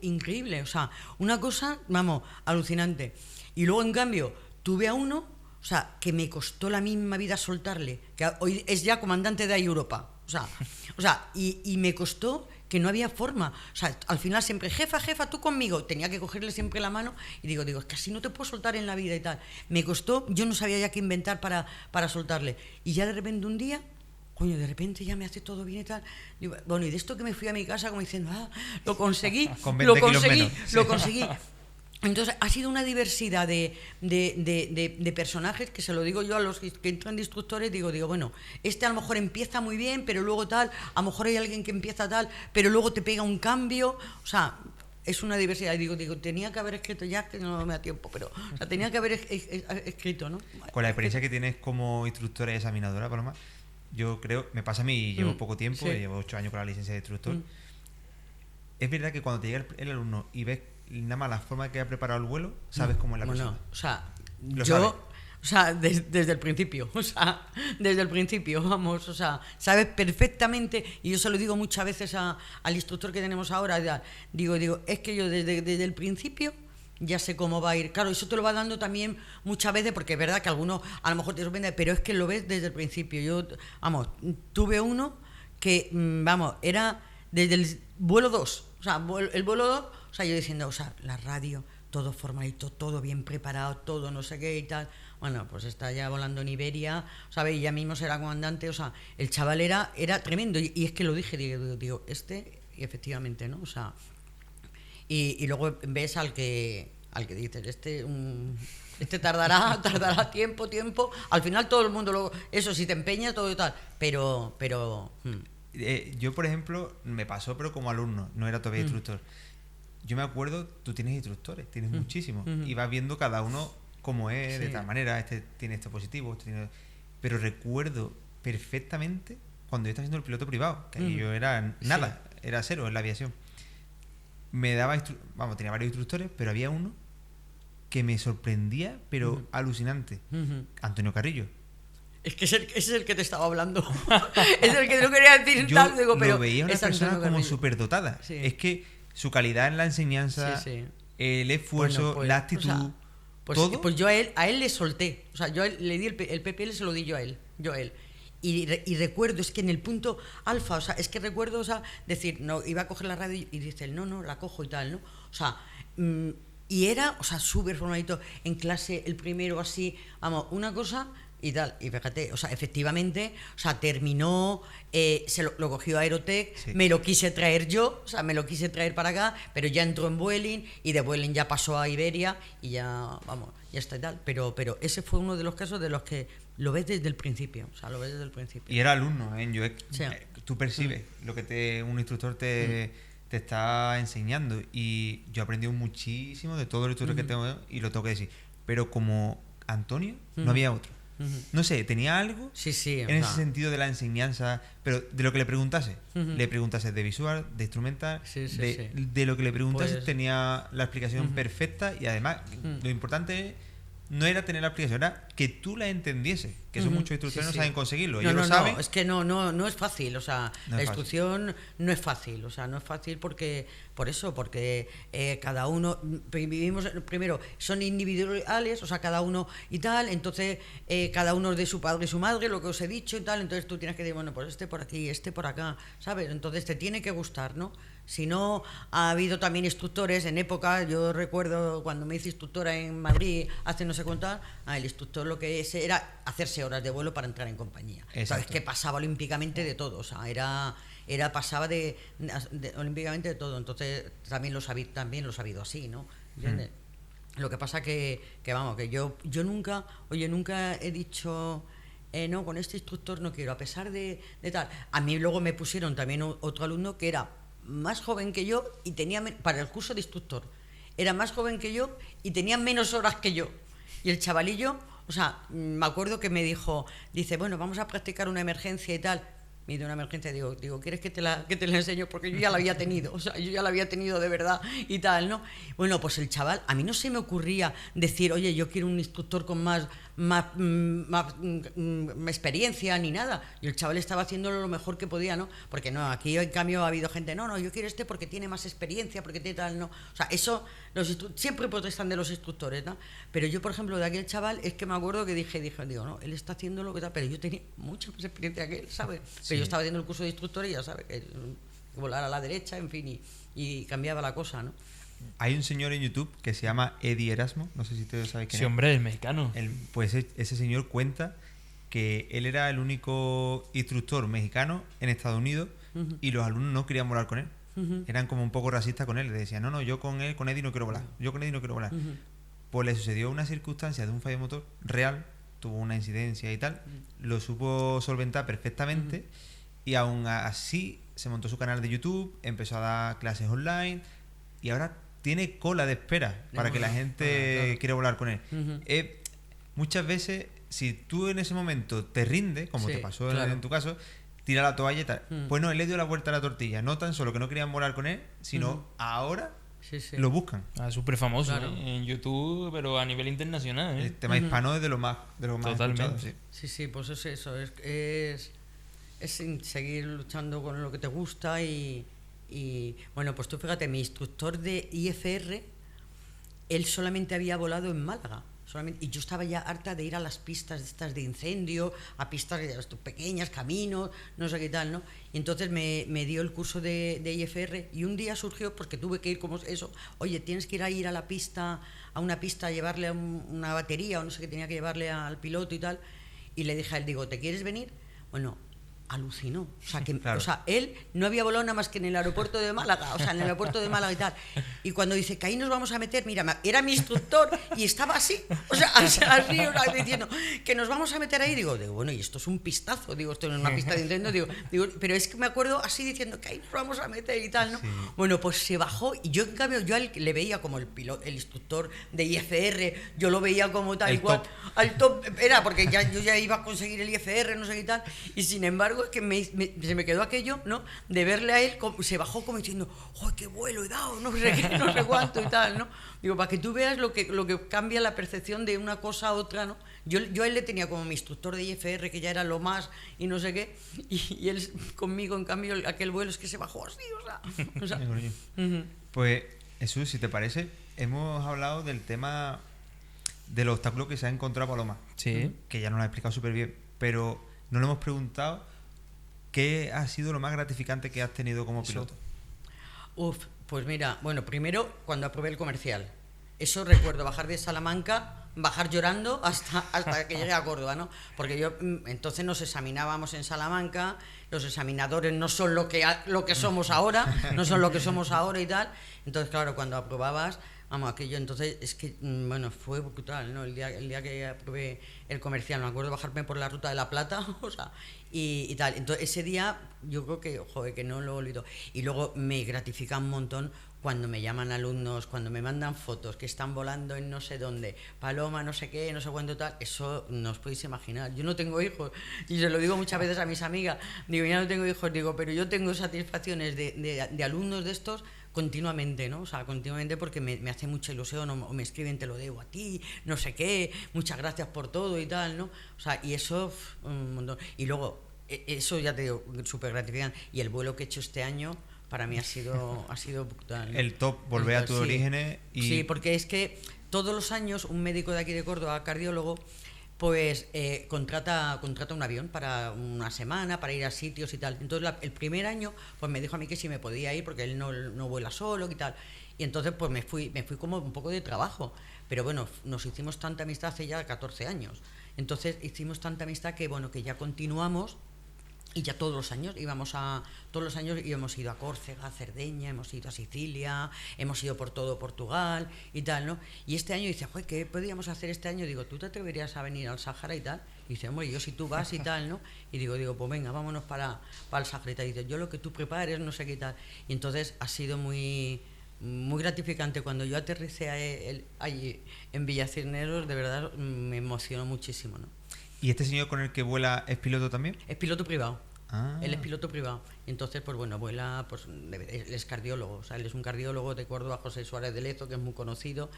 increíble, o sea, una cosa, vamos, alucinante. Y luego, en cambio, tuve a uno, o sea, que me costó la misma vida soltarle, que hoy es ya comandante de Europa, o sea, y me costó que no había forma, o sea, al final siempre, jefa, tú conmigo, tenía que cogerle siempre la mano y digo, es que así no te puedo soltar en la vida y tal. Me costó, yo no sabía ya qué inventar para soltarle. Y ya de repente un día, coño, de repente ya me hace todo bien y tal. Digo, bueno, y de esto que me fui a mi casa como diciendo, lo conseguí, Con 20 kilos menos. lo conseguí. Entonces ha sido una diversidad de personajes que se lo digo yo a los que entran de instructores, digo, bueno, a lo mejor empieza muy bien, pero luego tal, a lo mejor hay alguien que empieza tal, pero luego te pega un cambio, o sea, es una diversidad. Y digo, tenía que haber escrito ya, que no me da tiempo, pero o sea, tenía que haber escrito, ¿no? Con la experiencia que tienes como instructora y examinadora, Paloma, yo creo, me pasa a mí, llevo poco tiempo, sí. llevo 8 años con la licencia de instructor. Es verdad que cuando te llega el alumno y ves nada más la forma que ha preparado el vuelo, sabes cómo es la persona. O sea, Lo yo, sabe. o sea, desde el principio, vamos, o sea, sabes perfectamente, y yo se lo digo muchas veces al instructor que tenemos ahora, digo, es que yo desde el principio ya sé cómo va a ir. Claro, eso te lo va dando también muchas veces, porque es verdad que algunos a lo mejor te sorprende, pero es que lo ves desde el principio. Yo, vamos, tuve uno que, vamos, era desde el vuelo 2, o sea, el vuelo 2, o sea, yo diciendo, o sea, la radio, todo formalito, todo bien preparado, todo no sé qué y tal. Bueno, pues está ya volando en Iberia, ¿sabes? Y ya mismo será comandante, o sea, el chaval era tremendo. Y es que lo dije, digo, y efectivamente, ¿no? O sea, y luego ves al que dices, este tardará tiempo, al final todo el mundo luego, eso, si te empeñas, todo y tal, pero Yo, por ejemplo, me pasó, pero como alumno, no era todavía instructor. Yo me acuerdo, tú tienes instructores, tienes muchísimos, y vas viendo cada uno cómo es, de tal manera, este tiene esto positivo, este tiene... Pero recuerdo perfectamente cuando yo estaba haciendo el piloto privado, que ahí yo era nada, era cero en la aviación. Me daba tenía varios instructores, pero había uno que me sorprendía, pero alucinante. Antonio Carrillo. Es que ese es el que te estaba hablando. Es el que no quería decir Yo tal, digo, pero lo veía una es persona Antonio como Carrillo. superdotada. Sí. Es que su calidad en la enseñanza, el esfuerzo, Bueno, pues, la actitud, o sea, todo. Pues yo a él le solté. O sea, yo a él le di el PPL, se lo di yo a él. Y recuerdo, es que en el punto alfa, o sea, es que recuerdo, o sea, decir, no, iba a coger la radio y dice, no, la cojo y tal, ¿no? O sea, y era, o sea, súper formadito, en clase, el primero así, vamos, una cosa y tal. Y fíjate, o sea, efectivamente, o sea, terminó, lo cogió Aerotech, me lo quise traer yo, o sea, me lo quise traer para acá, pero ya entró en Vueling y de Vueling ya pasó a Iberia y ya, vamos, ya está y tal. Pero ese fue uno de los casos de los que lo ves desde el principio, o sea, lo ves desde el principio. Y era alumno, ¿eh? Sí. Tú percibes lo que un instructor te está enseñando, y yo he aprendido muchísimo de todos los instructores que tengo, y lo tengo que decir. Pero como Antonio, no había otro. No sé, tenía algo en ese sentido de la enseñanza, pero de lo que le preguntase, de visual, de instrumental, de lo que le preguntase, pues, tenía la explicación perfecta, y además lo importante es, no era tener la explicación, era que tú la entendieses, que eso muchos instructores no saben conseguirlo. Ellos lo saben. No, es que no es fácil, o sea, la instrucción no es fácil, o sea, no es fácil porque cada uno, vivimos, primero, son individuales, o sea, cada uno y tal, entonces cada uno es de su padre y su madre, lo que os he dicho y tal, entonces tú tienes que decir, bueno, pues este por aquí, este por acá, ¿sabes? Entonces te tiene que gustar, ¿no? Si no, ha habido también instructores en época, yo recuerdo cuando me hice instructora en Madrid hace no sé cuánto, el instructor lo que era hacerse horas de vuelo para entrar en compañía. Sabes que pasaba olímpicamente de todo, o sea, pasaba de olímpicamente de todo, entonces también lo he sabido así, ¿no? ¿Entiendes? Lo que pasa que vamos, que yo nunca he dicho no, con este instructor no quiero, a pesar de tal. A mí luego me pusieron también otro alumno que era más joven que yo y tenía, para el curso de instructor, era más joven que yo y tenía menos horas que yo. Y el chavalillo, o sea, me acuerdo que me dice, bueno, vamos a practicar una emergencia y tal. Me dio una emergencia, digo, ¿quieres que te la enseño? Porque yo ya la había tenido, o sea, yo ya la había tenido de verdad y tal, ¿no? Bueno, pues el chaval, a mí no se me ocurría decir, oye, yo quiero un instructor con más experiencia ni nada. Y el chaval estaba haciéndolo lo mejor que podía, ¿no? Porque no, aquí en cambio ha habido gente, no, yo quiero este porque tiene más experiencia, porque tiene tal, ¿no? O sea, eso, siempre protestan de los instructores, ¿no? Pero yo, por ejemplo, de aquel chaval, es que me acuerdo que digo, no, él está haciendo lo que tal, pero yo tenía mucha más experiencia que él, ¿sabes? Pero yo estaba haciendo el curso de instructor y ya sabes, que volar a la derecha, en fin, y cambiaba la cosa, ¿no? Hay un señor en YouTube que se llama Eddie Erasmo, no sé si ustedes saben quién es. Sí, hombre, el mexicano. Pues ese señor cuenta que él era el único instructor mexicano en Estados Unidos, y los alumnos no querían volar con él. Eran como un poco racistas con él, le decían, no, yo con Eddie no quiero volar, yo con Eddie no quiero volar. Pues le sucedió una circunstancia de un fallo de motor real, tuvo una incidencia y tal, lo supo solventar perfectamente, y aún así se montó su canal de YouTube, empezó a dar clases online, y ahora tiene cola de espera para que la gente quiera volar con él. Muchas veces, si tú en ese momento te rindes, como te pasó en tu caso, tira la toalla y tal. Pues no, él le dio la vuelta a la tortilla. No tan solo que no querían volar con él, sino ahora lo buscan. Súper famoso en YouTube, pero a nivel internacional. El tema hispano es de lo más totalmente escuchado, Sí, pues es eso. Es seguir luchando con lo que te gusta y bueno, pues tú fíjate, mi instructor de IFR, él solamente había volado en Málaga. solamente, y yo estaba ya harta de ir a las pistas estas de incendio, a pistas pequeñas, caminos, no sé qué tal, ¿no? Y entonces me dio el curso de IFR y un día surgió, porque tuve que ir como eso, oye, tienes que ir a la pista, a una pista, a llevarle una batería o no sé qué tenía que llevarle al piloto y tal, y le dije a él, digo, ¿te quieres venir? Bueno, alucinó, o sea, que, claro. o sea, él no había volado nada más que en el aeropuerto de Málaga, o sea, en el aeropuerto de Málaga y tal, y cuando dice que ahí nos vamos a meter, mira, era mi instructor y estaba así, o sea, así, o sea, diciendo que nos vamos a meter ahí, digo, bueno, y esto es un pistazo, digo, esto no es una pista de incendio, digo, pero es que me acuerdo así diciendo que ahí nos vamos a meter y tal, ¿no? Sí. Bueno, pues se bajó y yo, en cambio, yo le veía como el instructor de IFR, yo lo veía como tal, igual, al top, era porque yo ya iba a conseguir el IFR, no sé qué tal, y sin embargo, es que se me quedó aquello, ¿no? De verle a él, se bajó como diciendo, ¡ay, qué vuelo he dado! No sé qué, no sé cuánto y tal, ¿no? Digo, para que tú veas lo que cambia la percepción de una cosa a otra, ¿no? Yo a él le tenía como mi instructor de IFR, que ya era lo más y no sé qué, y él conmigo, en cambio, aquel vuelo es que se bajó así, o sea Pues, Jesús, si te parece, hemos hablado del tema del obstáculo que se ha encontrado Paloma. Sí. Que ya nos lo ha explicado súper bien, pero no le hemos preguntado ¿qué ha sido lo más gratificante que has tenido como piloto? Pues mira, bueno, primero cuando aprobé el comercial. Eso recuerdo, bajar de Salamanca, bajar llorando hasta que llegué a Córdoba, ¿no? Porque entonces nos examinábamos en Salamanca, los examinadores no son lo que somos ahora, no son lo que somos ahora y tal. Entonces, claro, cuando aprobabas, vamos, aquello, entonces es que, bueno, fue brutal, ¿no? El día que aprobé el comercial, me acuerdo bajarme por la Ruta de la Plata, o sea, y tal. Entonces, ese día, yo creo que, joder, que no lo olvido. Y luego me gratifica un montón cuando me llaman alumnos, cuando me mandan fotos que están volando en no sé dónde, Paloma, no sé qué, no sé cuánto tal, eso no os podéis imaginar. Yo no tengo hijos, y se lo digo muchas veces a mis amigas, digo, ya no tengo hijos, digo, pero yo tengo satisfacciones de alumnos de estos continuamente, ¿no? O sea, continuamente porque me hace mucha ilusión, o me escriben, te lo debo a ti, no sé qué, muchas gracias por todo y tal, ¿no? O sea, y eso, un montón. Y luego, eso ya te digo, súper gratificante. Y el vuelo que he hecho este año, para mí ha sido brutal, ¿no? El top, volver a tus orígenes. Sí, porque es que todos los años un médico de aquí de Córdoba, cardiólogo, pues contrata un avión para una semana, para ir a sitios y tal. Entonces el primer año pues me dijo a mí que si me podía ir porque él no vuela solo y tal. Y entonces pues me fui como un poco de trabajo. Pero bueno, nos hicimos tanta amistad hace ya 14 años. Entonces hicimos tanta amistad que bueno, que ya continuamos. Y ya todos los años íbamos y hemos ido a Córcega, a Cerdeña, hemos ido a Sicilia, hemos ido por todo Portugal y tal, ¿no? Y este año dice, joder, ¿qué podríamos hacer este año? Digo, ¿tú te atreverías a venir al Sáhara y tal? Y dice, hombre, yo si tú vas y tal, ¿no? Y digo, pues venga, vámonos para el Sáhara y tal. Y dice, yo lo que tú prepares, no sé qué tal. Y entonces ha sido muy gratificante. Cuando yo aterricé allí en Villacisneros, de verdad me emocionó muchísimo, ¿no? ¿Y este señor con el que vuela es piloto también? Es piloto privado. Ah. Él es piloto privado. Entonces, pues bueno, vuela, pues él es cardiólogo. O sea, él es un cardiólogo de Córdoba, José Suárez de Lezo, que es muy conocido.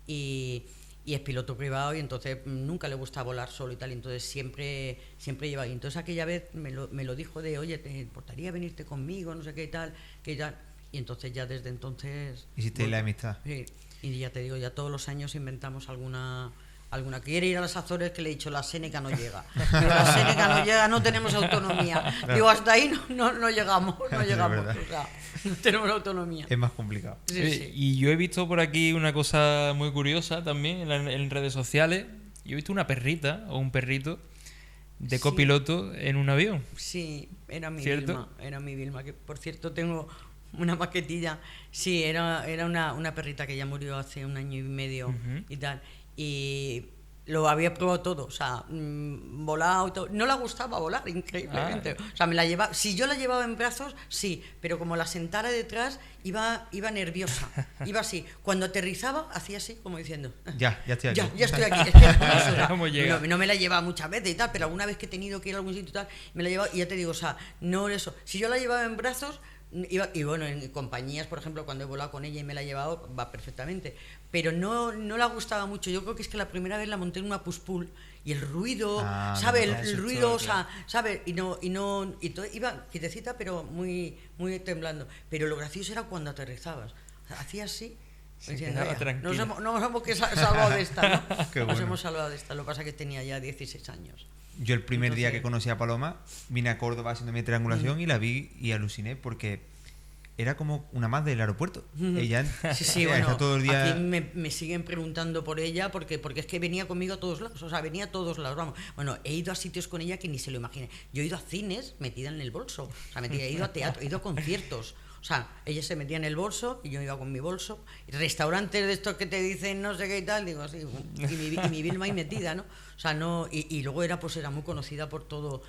Y es piloto privado y entonces nunca le gusta volar solo y tal. Y entonces siempre lleva. Y entonces aquella vez me lo dijo de, oye, ¿te importaría venirte conmigo? No sé qué tal, qué tal. Y entonces ya desde entonces... Hiciste la amistad. Sí. Y ya te digo, ya todos los años inventamos alguna quiere ir a las Azores, que le he dicho, la Séneca no llega. Digo, la Séneca no llega, no tenemos autonomía. Claro. Digo, hasta ahí no llegamos, o sea, no tenemos autonomía. Es más complicado. Sí. Y yo he visto por aquí una cosa muy curiosa también en redes sociales. Yo he visto una perrita o un perrito de copiloto en un avión. Sí, era mi ¿Cierto? Vilma, que por cierto tengo una maquetilla. Sí, era una perrita que ya murió hace 1 año y medio y tal. Y lo había probado todo, o sea, volado y todo. No le gustaba volar, increíblemente. O sea, me la llevaba, si yo la llevaba en brazos, sí, pero como la sentara detrás, iba nerviosa. Iba así. Cuando aterrizaba, hacía así, como diciendo... Ya estoy aquí. Ya estoy aquí. Es que, o sea, no me la llevaba muchas veces y tal, pero alguna vez que he tenido que ir a algún sitio y tal, me la llevaba, y ya te digo, o sea, no eso. Si yo la llevaba en brazos... y bueno, en compañías, por ejemplo, cuando he volado con ella y me la he llevado, va perfectamente, pero no la gustaba mucho. Yo creo que es que la primera vez la monté en una push-pull y el ruido, ¿sabes? El ruido, o sea, ¿sabes? Y todo, iba quietecita, pero muy temblando. Pero lo gracioso era cuando aterrizabas, o sea, hacía así Se Diciendo, quedaba "Oye, tranquila". nos hemos salvado de esta, ¿no? Qué Nos bueno. hemos salvado de esta. Lo que pasa es que tenía ya 16 años. Yo el primer día Entonces- que conocí a Paloma, vine a Córdoba haciendo mi triangulación y la vi y aluciné porque era como una más del aeropuerto. Ella Sí, está bueno, todo el día... aquí me siguen preguntando por ella porque es que venía conmigo a todos lados, o sea, venía a todos lados, vamos. Bueno, he ido a sitios con ella que ni se lo imaginen. Yo he ido a cines metida en el bolso, o sea, he ido a teatro, he ido a conciertos. O sea, ella se metía en el bolso y yo iba con mi bolso. Restaurantes de estos que te dicen no sé qué y tal, digo así, y mi Vilma ahí metida, ¿no? O sea, no, y luego era muy conocida por todo,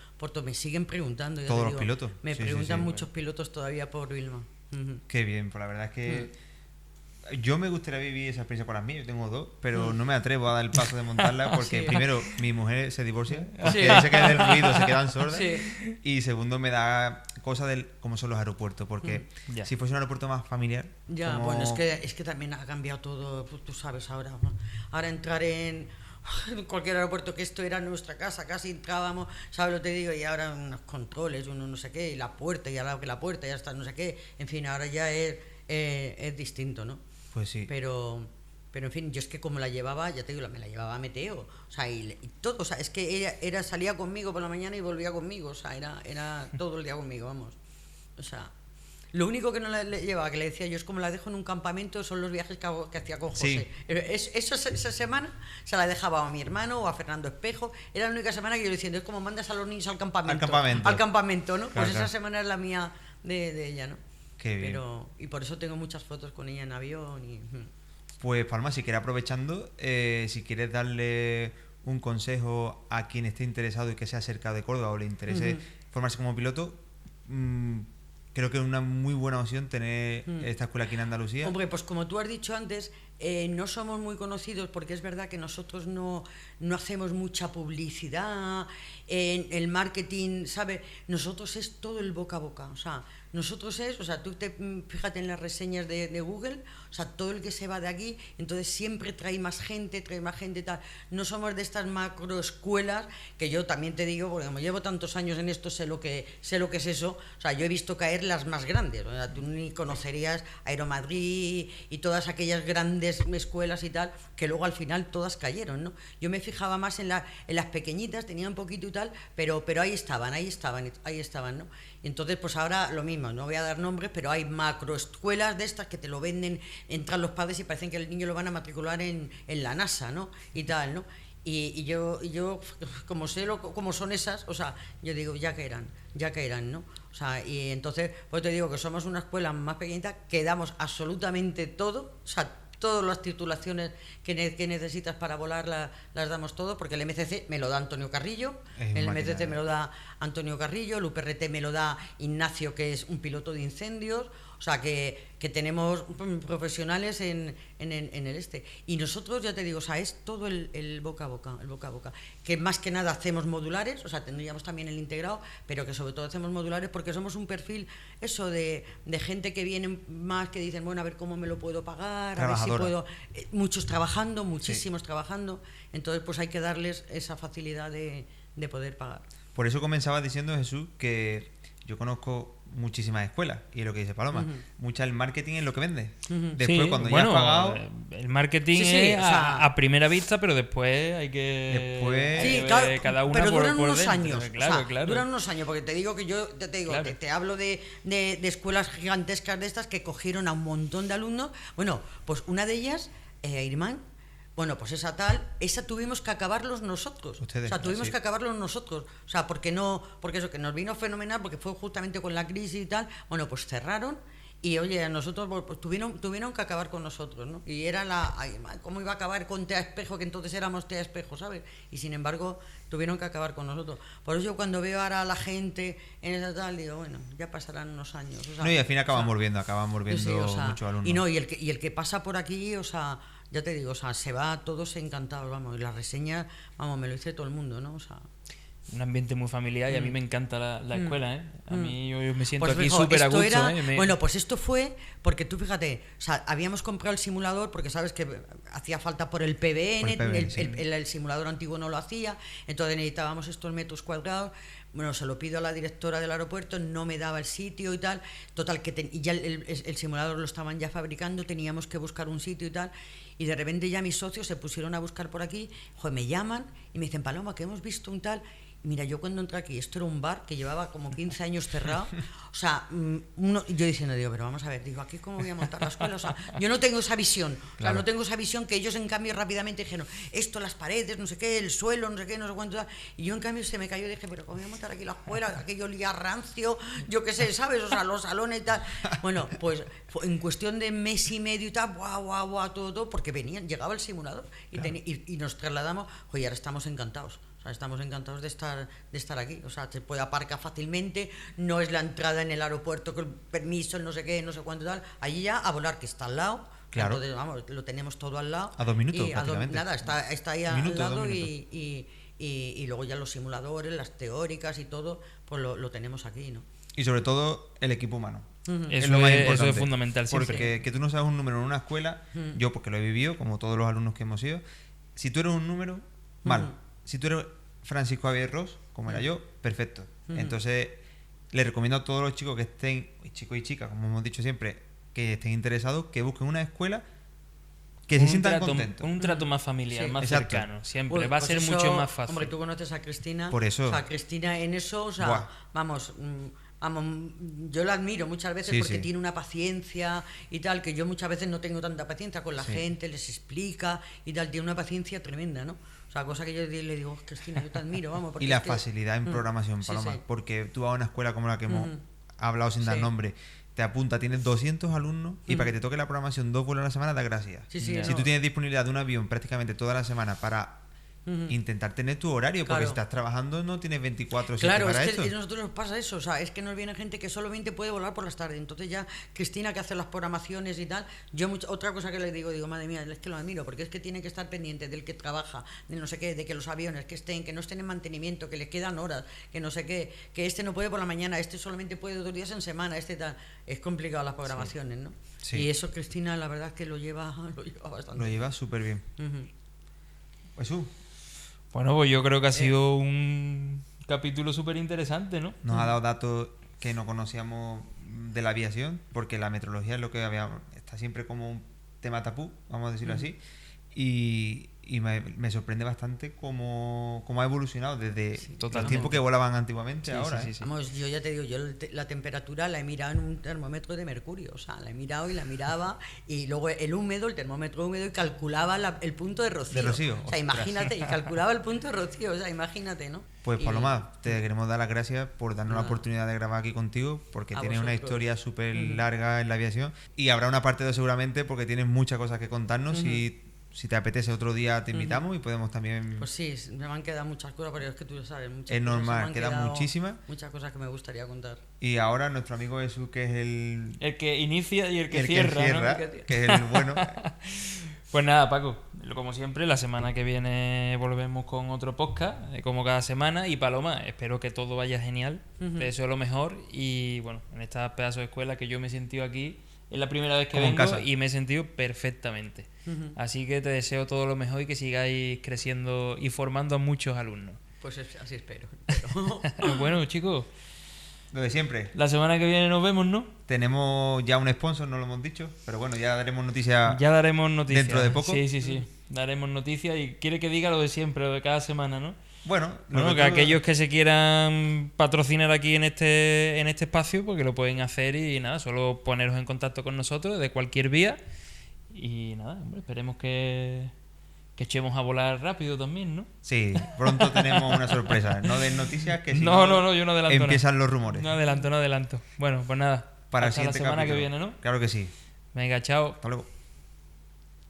me siguen preguntando. ya Todos te los digo, pilotos. Me Sí, preguntan sí. muchos pilotos todavía por Vilma. Ujú. Qué bien, pues la verdad es que yo me gustaría vivir esa experiencia con las mías, yo tengo 2, pero no me atrevo a dar el paso de montarla porque Sí. primero mi mujer se divorcia, porque Sí. se queda del ruido, se quedan sordas, Sí. y segundo me da cosa del cómo son los aeropuertos, porque Ya. si fuese un aeropuerto más familiar, Ya, como- bueno, es que también ha cambiado todo, pues, tú sabes ahora, ¿no? Ahora entrar en cualquier aeropuerto, que esto era nuestra casa, casi entrábamos, ¿sabes lo que te digo? Y ahora unos controles, uno no sé qué, y la puerta, y al lado que la puerta ya está no sé qué, en fin, ahora ya es distinto, ¿no? pues sí. Pero en fin, yo es que como la llevaba, ya te digo, me la llevaba a Meteo, o sea, y todo, o sea, es que ella salía conmigo por la mañana y volvía conmigo, o sea, era todo el día conmigo, vamos. O sea, lo único que no le llevaba, que le decía yo, es como la dejo en un campamento, son los viajes que hacía con José. Sí. Esa semana se la dejaba a mi hermano o a Fernando Espejo, era la única semana que yo le decía, es como mandas a los niños al campamento. Al campamento, ¿no? Claro, Pues esa claro. semana es la mía de ella, ¿no? Qué bien. Y por eso tengo muchas fotos con ella en avión y... Pues Palma, si quieres aprovechando, si quieres darle un consejo a quien esté interesado y que sea cerca de Córdoba o le interese formarse como piloto, creo que es una muy buena opción tener esta escuela aquí en Andalucía. Hombre, pues como tú has dicho antes, no somos muy conocidos porque es verdad que nosotros no hacemos mucha publicidad, el marketing, ¿sabes? Nosotros es todo el boca a boca, o sea, tú fíjate en las reseñas de Google, o sea, todo el que se va de aquí, entonces siempre trae más gente tal. No somos de estas macroescuelas, que yo también te digo, porque como llevo tantos años en esto, sé lo que es eso, o sea, yo he visto caer las más grandes, o sea, tú ni conocerías Aeromadrid y todas aquellas grandes escuelas y tal, que luego al final todas cayeron, ¿no? Yo me fijaba más en las pequeñitas, tenía un poquito y tal, pero ahí estaban, ¿no? Y entonces, pues ahora lo mismo, no voy a dar nombres, pero hay macroescuelas de estas que te lo venden, entran los padres y parecen que el niño lo van a matricular en la NASA, ¿no? Y tal, ¿no? Y yo como sé cómo son esas, o sea, yo digo, ya caerán, ¿no? O sea, y entonces, pues te digo que somos una escuela más pequeñita que damos absolutamente todo, o sea, todas las titulaciones que necesitas para volar las damos todo, porque el MCC me lo da Antonio Carrillo, el MCC me lo da Antonio Carrillo, el UPRT me lo da Ignacio, que es un piloto de incendios, o sea que tenemos profesionales en el este. Y nosotros, ya te digo, o sea, es todo el boca a boca, que más que nada hacemos modulares, o sea, tendríamos también el integrado, pero que sobre todo hacemos modulares porque somos un perfil, eso, de gente que viene más, que dicen, bueno, a ver cómo me lo puedo pagar, a ver si puedo... muchos trabajando, muchísimos trabajando, entonces pues hay que darles esa facilidad de poder pagar. Por eso comenzaba diciendo, Jesús, que yo conozco muchísimas escuelas, y es lo que dice Paloma, mucha el marketing es lo que vende. Después, cuando ya has pagado... El marketing es o sea, a primera vista, pero después hay que... Después- ver cada una pero duran por unos dentro. años, Claro, o sea, claro. duran unos años, porque te digo que yo, te digo, Claro. te hablo de escuelas gigantescas de estas que cogieron a un montón de alumnos. Bueno, pues una de ellas, Irmán, bueno, pues esa tuvimos que acabarlos nosotros. Ustedes, o sea, tuvimos sí. que acabarlos nosotros. O sea, porque eso que nos vino fenomenal, porque fue justamente con la crisis y tal. Bueno, pues cerraron y oye, a nosotros pues, tuvieron que acabar con nosotros, ¿no? Y era ¿cómo iba a acabar con Tea Espejo, que entonces éramos Tea Espejo, ¿sabes? Y sin embargo, tuvieron que acabar con nosotros. Por eso yo cuando veo ahora a la gente en esa tal, digo, bueno, ya pasarán unos años. O sea, No, y al fin acaban volviendo sí, o sea, muchos alumnos. y el que pasa por aquí, o sea, ya te digo, o sea, se va todos encantados, vamos, y las reseñas, vamos, me lo dice todo el mundo, ¿no? O sea, Un ambiente muy familiar y a mí me encanta la escuela, ¿eh? A mí yo me siento pues aquí fijo, súper a esto gusto, era- ¿eh? Bueno, pues esto fue porque tú fíjate, o sea, habíamos comprado el simulador porque sabes que hacía falta por el PBN, Por el PBN, sí. el simulador antiguo no lo hacía, entonces necesitábamos estos metros cuadrados. Bueno, se lo pido a la directora del aeropuerto, no me daba el sitio y tal. Total, que y ya el simulador lo estaban ya fabricando, teníamos que buscar un sitio y tal. Y de repente ya mis socios se pusieron a buscar por aquí, joder, me llaman y me dicen, Paloma, que hemos visto un tal. Mira, yo cuando entré aquí, esto era un bar que llevaba como 15 años cerrado. O sea, yo diciendo, digo, pero vamos a ver, digo, ¿aquí cómo voy a montar la escuela? O sea, yo no tengo esa visión. O sea, no tengo esa visión que ellos, en cambio, rápidamente dijeron, esto, las paredes, no sé qué, el suelo, no sé qué, no sé cuánto. Y yo, en cambio, se me cayó y dije, pero ¿cómo voy a montar aquí la escuela? Aquello olía rancio, yo qué sé, ¿sabes? O sea, los salones y tal. Bueno, pues en cuestión de mes y medio y tal, guau, todo, porque llegaba el simulador y nos trasladamos. Oye, ahora estamos encantados. O sea, estamos encantados de estar aquí. O sea, se puede aparcar fácilmente, no es la entrada en el aeropuerto con permiso, el no sé qué, no sé cuánto tal. Allí ya a volar, que está al lado. Claro. Entonces, vamos, lo tenemos todo al lado. A 2 minutos, prácticamente. Nada, está ahí al lado y luego ya los simuladores, las teóricas y todo, pues lo tenemos aquí, ¿no? Y sobre todo el equipo humano. Eso, lo más eso importante. es fundamental siempre. Porque que tú no sabes un número en una escuela, yo porque lo he vivido, como todos los alumnos que hemos ido, si tú eres un número, mal. Si tú eres Francisco Javier Ross, como era yo, perfecto. Entonces, le recomiendo a todos los chicos que estén, chicos y chicas, como hemos dicho siempre, que estén interesados, que busquen una escuela que se sientan contentos. Un trato más familiar, Sí. más Exacto. cercano. Siempre Pues va a ser eso, mucho más fácil. Hombre, tú conoces a Cristina. Por eso. O sea, Cristina en eso, o sea, Buah. vamos, yo la admiro muchas veces porque tiene una paciencia y tal, que yo muchas veces no tengo tanta paciencia con la gente, les explica y tal, tiene una paciencia tremenda, ¿no? O sea, cosa que yo le digo, Cristina, yo te admiro, vamos. Porque Y la facilidad en programación, sí, Paloma, sí. porque tú vas a una escuela como la que hemos hablado sin dar Sí. nombre, te apunta, tienes 200 alumnos y para que te toque la programación 2 vuelos a la semana da gracias. Sí, Si no. tú tienes disponibilidad de un avión prácticamente toda la semana para intentar tener tu horario, porque Claro. si estás trabajando no tienes 24/7 Claro, para es que esto. a nosotros nos pasa eso, o sea, es que nos viene gente que solamente puede volar por las tardes, entonces ya Cristina, que hace las programaciones y tal, otra cosa que le digo, madre mía, es que lo admiro, porque es que tiene que estar pendiente del que trabaja, de no sé qué, de que los aviones que no estén en mantenimiento, que le quedan horas, que no sé qué, que este no puede por la mañana, este solamente puede 2 días en semana, este tal, es complicado las programaciones, ¿no? Sí. Y eso Cristina, la verdad es que lo lleva bastante. Lo llevas súper bien. Jesús, Bueno, pues yo creo que ha sido un capítulo súper interesante, ¿no? nos ha dado datos que no conocíamos de la aviación, porque la meteorología es lo que está siempre como un tema tabú, vamos a decirlo así, y me sorprende bastante cómo ha evolucionado desde el totalmente. tiempo que volaban antiguamente Sí, ahora. sí, sí. Vamos, yo ya te digo, la temperatura la he mirado en un termómetro de mercurio, o sea, la he mirado y la miraba, y luego el termómetro húmedo, y calculaba el punto de rocío. De rocío, O sea, ostras. imagínate, y calculaba el punto de rocío, o sea, imagínate, ¿no? Pues Y- Paloma, te queremos dar las gracias por darnos la Nada. oportunidad de grabar aquí contigo, porque A tienes una vosotros. historia súper larga en la aviación, y habrá una parte 2 seguramente, porque tienes muchas cosas que contarnos, y si te apetece otro día te invitamos y podemos también... Pues sí, me han quedado muchas cosas, pero es que tú lo sabes, muchas Es cosas normal, se me han quedan quedado, muchísimas. Muchas cosas que me gustaría contar. Y ahora nuestro amigo Jesús, que es el El que inicia y el que el cierra, que ¿no? cierra, que es el bueno. Pues nada, Paco, como siempre, la semana que viene volvemos con otro podcast, como cada semana. Y Paloma, espero que todo vaya genial, te deseo lo mejor. Y bueno, en esta pedazo de escuela que yo me he sentido aquí, es la primera vez que Como en vengo casa. y me he sentido perfectamente. Así que te deseo todo lo mejor y que sigáis creciendo y formando a muchos alumnos. Pues así espero. Pues bueno, chicos, Lo de siempre. la semana que viene nos vemos, ¿no? Tenemos ya un sponsor, no lo hemos dicho, pero bueno, ya daremos noticias. Ya daremos noticias. ¿Dentro de poco? Sí. Daremos noticias y quiere que diga lo de siempre, lo de cada semana, ¿no? Bueno, Bueno, que tú- aquellos que se quieran patrocinar aquí en este espacio, porque lo pueden hacer y nada, solo poneros en contacto con nosotros de cualquier vía. Y nada, hombre, esperemos que echemos a volar rápido también, ¿no? Sí, pronto tenemos una sorpresa. No den noticias que si No, yo no adelanto empiezan los rumores. No adelanto. Bueno, pues nada, Para el hasta la siguiente semana que capítulo. viene, ¿no? Claro que sí. Venga, chao. Hasta luego.